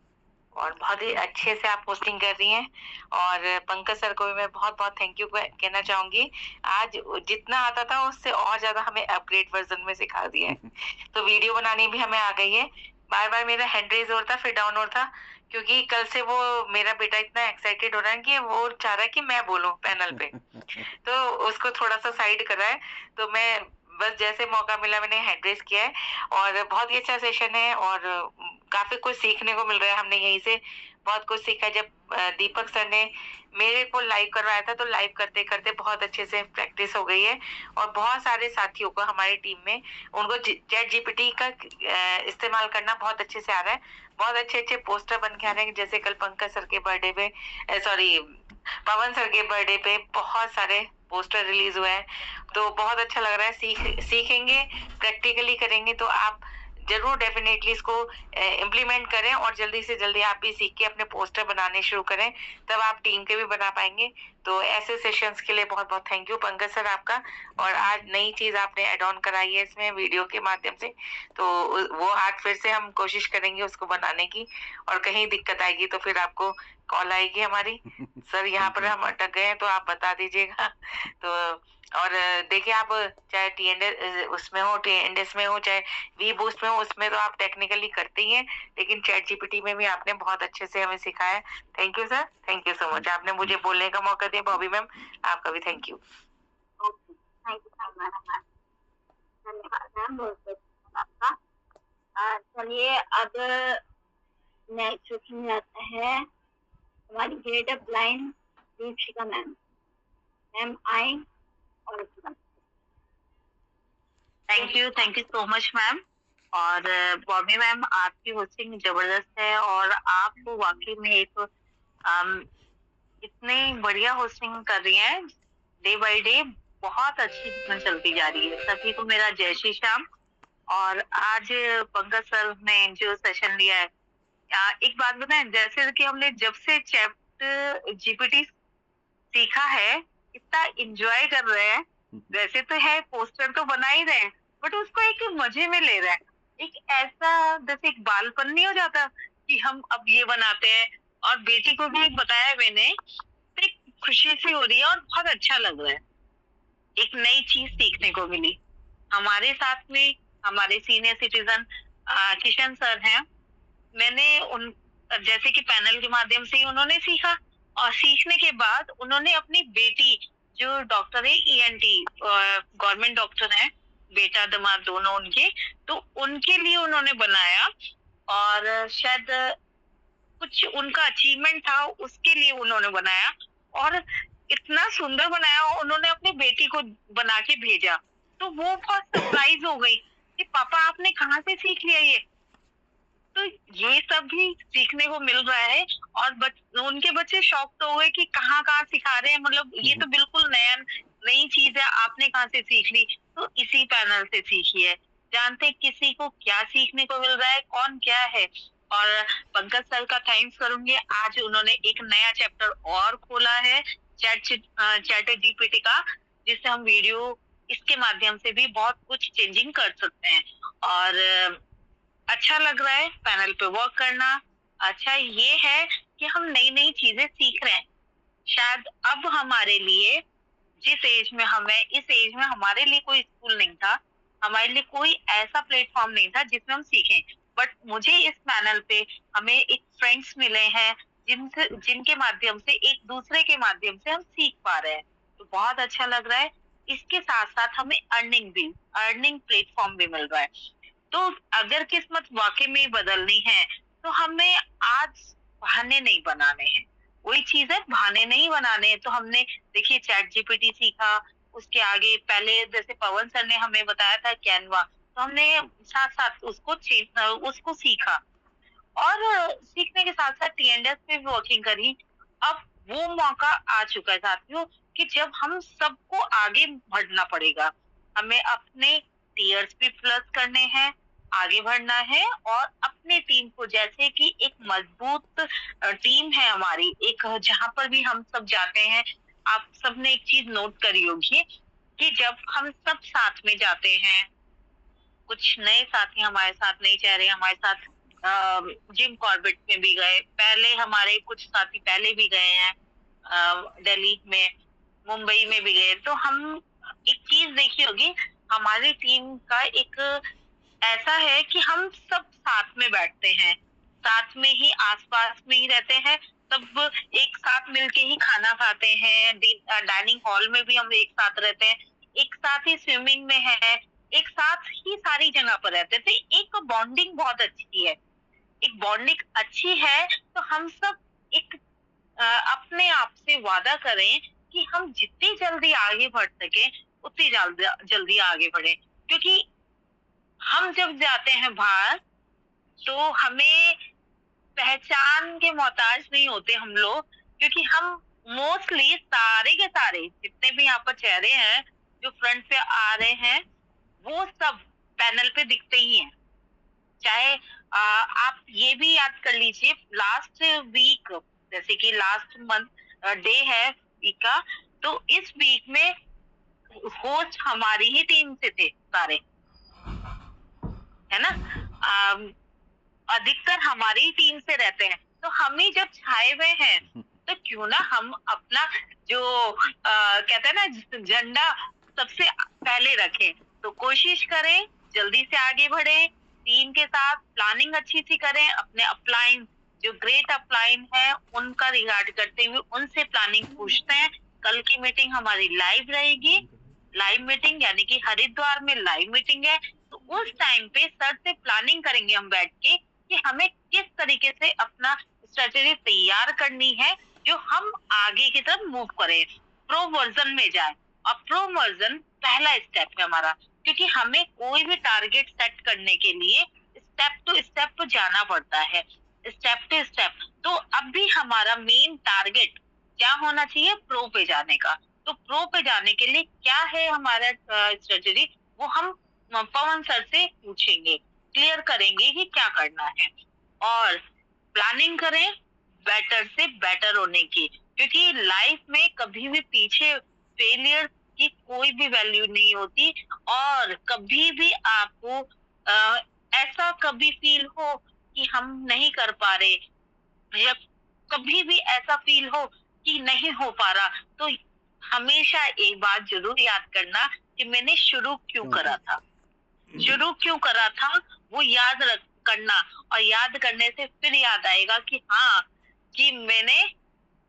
और बहुत ही अच्छे से आप होस्टिंग कर रही हैं। और पंकज सर को भी मैं बहुत बहुत थैंक यू कहना चाहूंगी, आज जितना आता था उससे और ज्यादा हमें अपग्रेड वर्जन में सिखा दिया है। तो वीडियो बनानी भी हमें आ गई है। बार बार मेरा हैंड रेज हो रहा था, फिर डाउन हो रहा था, क्योंकि कल से वो मेरा बेटा इतना एक्साइटेड हो रहा है कि वो चाह रहा है कि मैं बोलूं पैनल पे, तो उसको थोड़ा सा साइड कर रहा है। तो मैं बस जैसे मौका मिला मैंने हैंड रेस किया है और बहुत ही अच्छा सेशन है और काफी कुछ सीखने को मिल रहा है। हमने यहीं से बहुत कुछ सीखा। जब दीपक सर ने मेरे को लाइव करवाया था तो लाइव करते करते बहुत अच्छे से प्रैक्टिस हो गई है और बहुत सारे साथियों को हमारी टीम में उनको चैट जीपीटी का इस्तेमाल करना बहुत अच्छे से आ रहा है। बहुत अच्छे अच्छे पोस्टर बन के आ रहे हैं। जैसे कल पंकज सर के बर्थडे पे पवन सर के बर्थडे पे बहुत सारे पोस्टर रिलीज हुए हैं, तो बहुत अच्छा लग रहा है। सीखेंगे, प्रैक्टिकली करेंगे तो आप जरूर डेफिनेटली इसको इम्प्लीमेंट करें और जल्दी से जल्दी आप भी सीख के अपने पोस्टर बनाने शुरू करें, तब आप टीम के भी बना पाएंगे। तो ऐसे सेशंस के लिए बहुत बहुत थैंक यू पंकज सर आपका। और आज नई चीज आपने एड ऑन कराई है इसमें वीडियो के माध्यम से, तो वो आज फिर से हम कोशिश करेंगे उसको बनाने की, और कहीं दिक्कत आएगी तो फिर आपको कॉल आएगी हमारी सर यहाँ पर हम अटक गए हैं तो आप बता दीजिएगा। तो और देखिए आप चाहे उसमें हो TNS में हो चाहे वी बूस्ट में हो, उसमें तो आप टेक्निकली करते ही हैं, लेकिन चैट जीपीटी में भी आपने बहुत अच्छे से हमें सिखाया। Thank you sir, thank you so much. आपने मुझे बोलने का मौका दिया। बॉबी मैम आपका भी थैंक यू। थैंक यू धन्यवाद मैम, बहुत आपका। चलिए अब नेक्स्ट क्वेश्चन में आता है हमारी grade up line Deepika ma'am. Ma'am आई और thank you so much ma'am. और बॉबी मैम आपकी होस्टिंग जबरदस्त है और आप वाकई में एक इतनी बढ़िया होस्टिंग कर रही हैं, डे बाय डे बहुत अच्छी चलती जा रही है। सभी को मेरा जय श्री श्याम। और आज पंकज सर ने जो सेशन लिया है, एक बात बताएं, जैसे कि हमने जब से चैट जीपीटी सीखा है इतना एंजॉय कर रहे हैं। वैसे तो है पोस्टर तो बना ही रहे हैं, बट उसको एक मजे में ले रहे हैं। एक ऐसा जैसे एक बालपन नहीं हो जाता कि हम अब ये बनाते हैं। और बेटी को भी बताया मैंने, तो एक खुशी सी हो रही है और बहुत अच्छा लग रहा है। एक नई चीज सीखने को मिली। हमारे साथ में हमारे सीनियर सिटीजन किशन सर हैं। मैंने उन जैसे कि पैनल के माध्यम से उन्होंने सीखा, और सीखने के बाद उन्होंने अपनी बेटी जो डॉक्टर है ENT गवर्नमेंट डॉक्टर है, बेटा दामाद दोनों उनके, तो उनके लिए उन्होंने बनाया। और शायद कुछ उनका अचीवमेंट था उसके लिए उन्होंने बनाया, और इतना सुंदर बनाया। उन्होंने अपनी बेटी को बना के भेजा, तो वो बहुत सरप्राइज हो गई कि पापा आपने कहाँ से सीख लिया ये। तो ये सब भी सीखने को मिल रहा है। और उनके बच्चे शौक तो हुए कि कहाँ सिखा रहे हैं, मतलब ये तो बिल्कुल नई चीज है, आपने कहाँ से सीख ली। तो इसी पैनल से सीखी है। जानते किसी को क्या सीखने को मिल रहा है, कौन क्या है। और पंकज सर का थैंक्स करूंगी, आज उन्होंने एक नया चैप्टर और खोला है चैट जीपीटी का, जिससे हम वीडियो इसके माध्यम से भी बहुत कुछ चेंजिंग कर सकते हैं। और अच्छा लग रहा है पैनल पे वर्क करना। अच्छा ये है कि हम नई नई चीजें सीख रहे हैं। शायद अब हमारे लिए जिस एज में इस एज में हमारे लिए कोई स्कूल नहीं था, हमारे लिए कोई ऐसा प्लेटफॉर्म नहीं था जिसमें हम सीखें। बट मुझे इस पैनल पे हमें एक फ्रेंड्स मिले हैं जिनके माध्यम से एक दूसरे के माध्यम से हम सीख पा रहे हैं, तो बहुत अच्छा लग रहा है। इसके साथ साथ हमें अर्निंग प्लेटफॉर्म भी मिल रहा है। तो अगर किस्मत वाकई में बदलनी है तो हमें आज बहाने नहीं बनाने हैं। वही चीज है, बहाने नहीं बनाने हैं। तो हमने देखिए चैट जीपीटी सीखा, उसके आगे पहले जैसे पवन सर ने हमें बताया था कैनवा, तो हमने साथ साथ उसको सीखा। और सीखने के साथ साथ TNS पे भी वर्किंग करी। अब वो मौका आ चुका है साथियों कि जब हम सबको आगे बढ़ना पड़ेगा। हमें अपने टीयर्स भी प्लस करने हैं, आगे बढ़ना है, और अपने टीम को जैसे कि एक मजबूत टीम है हमारी, एक जहां पर भी हम सब जाते हैं। आप सबने एक चीज नोट करी होगी कि जब हम सब साथ में जाते हैं, कुछ नए साथी हमारे साथ, नए चेहरे हमारे साथ जिम कॉर्बेट में भी गए, पहले हमारे कुछ साथी पहले भी गए हैं, दिल्ली में, मुंबई में भी गए। तो हम एक चीज देखी होगी, हमारी टीम का एक ऐसा है कि हम सब साथ में बैठते हैं, साथ में ही आसपास में ही रहते हैं, सब एक साथ मिलके ही खाना खाते हैं, डाइनिंग हॉल में भी हम एक साथ रहते हैं, एक साथ ही स्विमिंग में है, एक साथ ही सारी जगह पर रहते थे। एक बॉन्डिंग बहुत अच्छी है, एक बॉन्डिंग अच्छी है, तो हम सब एक अपने आप से वादा करें कि हम जितनी जल्दी आगे बढ़ सके उतनी जल्दी आगे बढ़े, क्योंकि हम जब जाते हैं बाहर तो हमें पहचान के मोहताज नहीं होते हम लोग, क्योंकि हम मोस्टली सारे के सारे जितने भी यहाँ पर चेहरे हैं जो फ्रंट पे आ रहे हैं वो सब पैनल पे दिखते ही हैं। चाहे आप ये भी याद कर लीजिए, लास्ट वीक जैसे कि लास्ट मंथ डे है वीक का, तो इस वीक में होस्ट हमारी ही टीम से थे सारे, है ना। अधिकतर हमारी टीम से रहते हैं, तो हम ही जब छाए हुए हैं तो क्यों ना हम अपना जो कहते हैं ना झंडा सबसे पहले रखें। तो कोशिश करें जल्दी से आगे बढ़े, टीम के साथ प्लानिंग अच्छी सी करें, अपने अपलाइन जो ग्रेट अपलाइन है उनका रिगार्ड करते हुए उनसे प्लानिंग पूछते हैं। कल की मीटिंग हमारी लाइव रहेगी, लाइव मीटिंग यानी कि हरिद्वार में लाइव मीटिंग है, तो उस टाइम पे सर से प्लानिंग करेंगे हम बैठ के कि हमें किस तरीके से अपना स्ट्रेटेजी तैयार करनी है जो हम आगे की तरफ मूव करें, प्रो वर्जन में जाए। और प्रो वर्जन पहला स्टेप है हमारा, क्योंकि हमें कोई भी टारगेट सेट करने के लिए स्टेप टू स्टेप तो जाना पड़ता है, स्टेप टू स्टेप। तो अब भी हमारा मेन टारगेट क्या होना चाहिए, प्रो पे जाने का। तो प्रो पे जाने के लिए क्या है हमारा स्ट्रेटेजी, वो हम पवन सर से पूछेंगे, क्लियर करेंगे कि क्या करना है, और प्लानिंग करें बेटर से बेटर होने की, क्योंकि लाइफ में कभी भी पीछे फेलियर की कोई भी वैल्यू नहीं होती। और कभी भी आपको ऐसा कभी फील हो कि हम नहीं कर पा रहे, या कभी भी ऐसा फील हो कि नहीं हो पा रहा, तो हमेशा एक बात जरूर याद करना कि मैंने शुरू क्यों करा था, शुरू क्यों करा था वो याद करना, और याद करने से फिर याद आएगा कि हाँ कि मैंने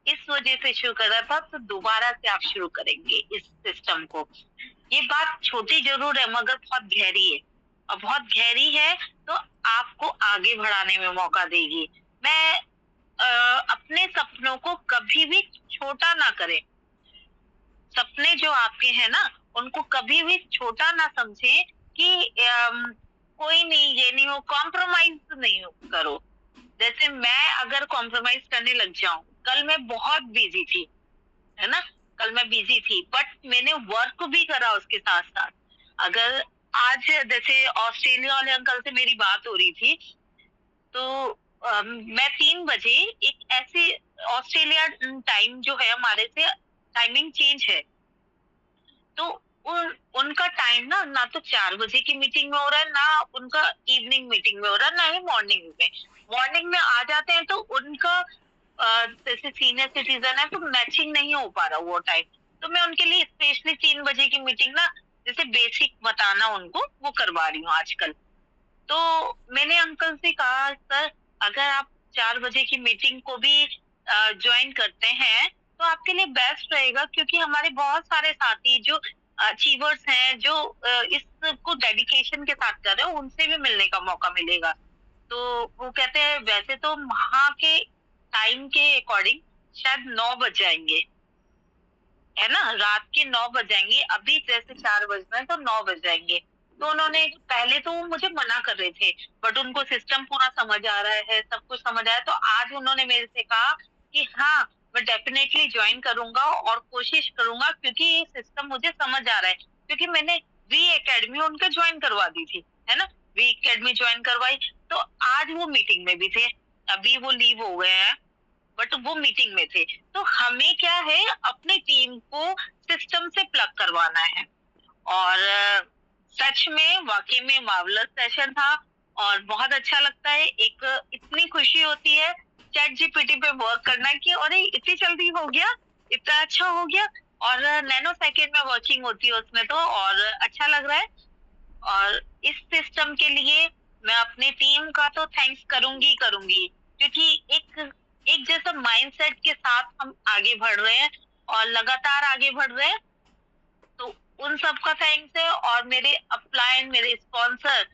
इस वजह से शुरू करा था, तो दोबारा से आप शुरू करेंगे इस सिस्टम को। ये बात छोटी जरूर है मगर बहुत गहरी है, और बहुत गहरी है तो आपको आगे बढ़ाने में मौका देगी। मैं अपने सपनों को कभी भी छोटा ना करें, सपने जो आपके हैं ना उनको कभी भी छोटा ना समझें कि कोई नहीं ये नहीं हो, कॉम्प्रोमाइज नहीं करो। जैसे मैं अगर कॉम्प्रोमाइज करने लग जाऊं, कल मैं बहुत बिजी थी, है ना, कल मैं बिजी थी, बट मैंने वर्क भी करा उसके साथ साथ। अगर आज जैसे ऑस्ट्रेलिया वाले अंकल से मेरी बात हो रही थी, तो मैं 3 बजे एक ऐसे ऑस्ट्रेलिया टाइम जो है हमारे से टाइमिंग चेंज है, तो उनका टाइम ना तो 4 बजे की मीटिंग में हो रहा है, ना उनका इवनिंग मीटिंग में हो रहा है, ना ही मॉर्निंग में। मॉर्निंग में आ जाते हैं तो उनका जैसे सीनियर सिटीजन है तो मैचिंग नहीं हो पा रहा वो टाइम, तो मैं उनके लिए स्पेशली 3 बजे की मीटिंग ना जैसे बेसिक बताना उनको वो करवा रही हूँ आजकल। तो मैंने अंकल से कहा सर अगर आप 4 बजे की मीटिंग को भी ज्वाइन करते हैं तो आपके लिए बेस्ट रहेगा, क्योंकि हमारे बहुत सारे साथी जो अचीवर्स हैं जो इसको डेडिकेशन के साथ कर रहे हो उनसे भी मिलने का मौका मिलेगा। तो वो कहते हैं वैसे तो वहाँ के टाइम के अकॉर्डिंग शायद 9 बज जाएंगे, है ना, रात के 9 बज जाएंगे, अभी जैसे 4 बज रहे हैं तो 9 बज जाएंगे। तो उन्होंने पहले तो मुझे मना कर रहे थे, बट उनको सिस्टम पूरा समझ आ रहा है, सब कुछ समझ आया, तो आज उन्होंने मेरे से कहा कि हाँ मैं डेफिनेटली ज्वाइन करूंगा और कोशिश करूंगा, क्योंकि ये सिस्टम मुझे समझ आ रहा है, क्योंकि मैंने वी एकेडमी उनके ज्वाइन करवा दी थी, है ना, वी एकेडमी ज्वाइन करवाई, तो आज वो मीटिंग में भी थे, अभी वो लीव हो गए हैं बट वो मीटिंग में थे। तो हमें क्या है अपनी टीम को सिस्टम से प्लग करवाना है। और सच में वाकई में मार्वलस सेशन था और बहुत अच्छा लगता है, एक इतनी खुशी होती है चैट जीपीटी पे वर्क करना कि अरे इतनी जल्दी हो गया, इतना अच्छा हो गया, और नैनो सेकेंड में वर्किंग होती है उसमें, तो और अच्छा लग रहा है। और इस सिस्टम के लिए मैं अपनी टीम का तो थैंक्स करूंगी, क्योंकि एक जैसा माइंडसेट के साथ हम आगे बढ़ रहे हैं और लगातार आगे बढ़ रहे हैं, तो उन सबका थैंक्स है, और मेरे अपलाइन, मेरे स्पॉन्सर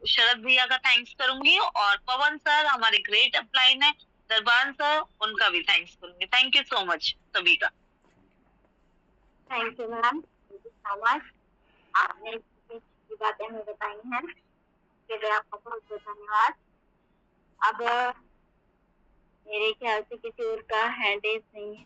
शरद भैया का थैंक्स करूंगी, और पवन सर हमारे ग्रेट अपलाइन है, दरबान सर, उनका भी थैंक्स करूंगी। थैंक यू सो मच सभी का। Thank you ma'am, thank you so much. आपने की बातें हमें बताई हैं, इसके लिए आपका बहुत बहुत धन्यवाद। अब मेरे ख्याल से किसी और का हैंड रेज नहीं है।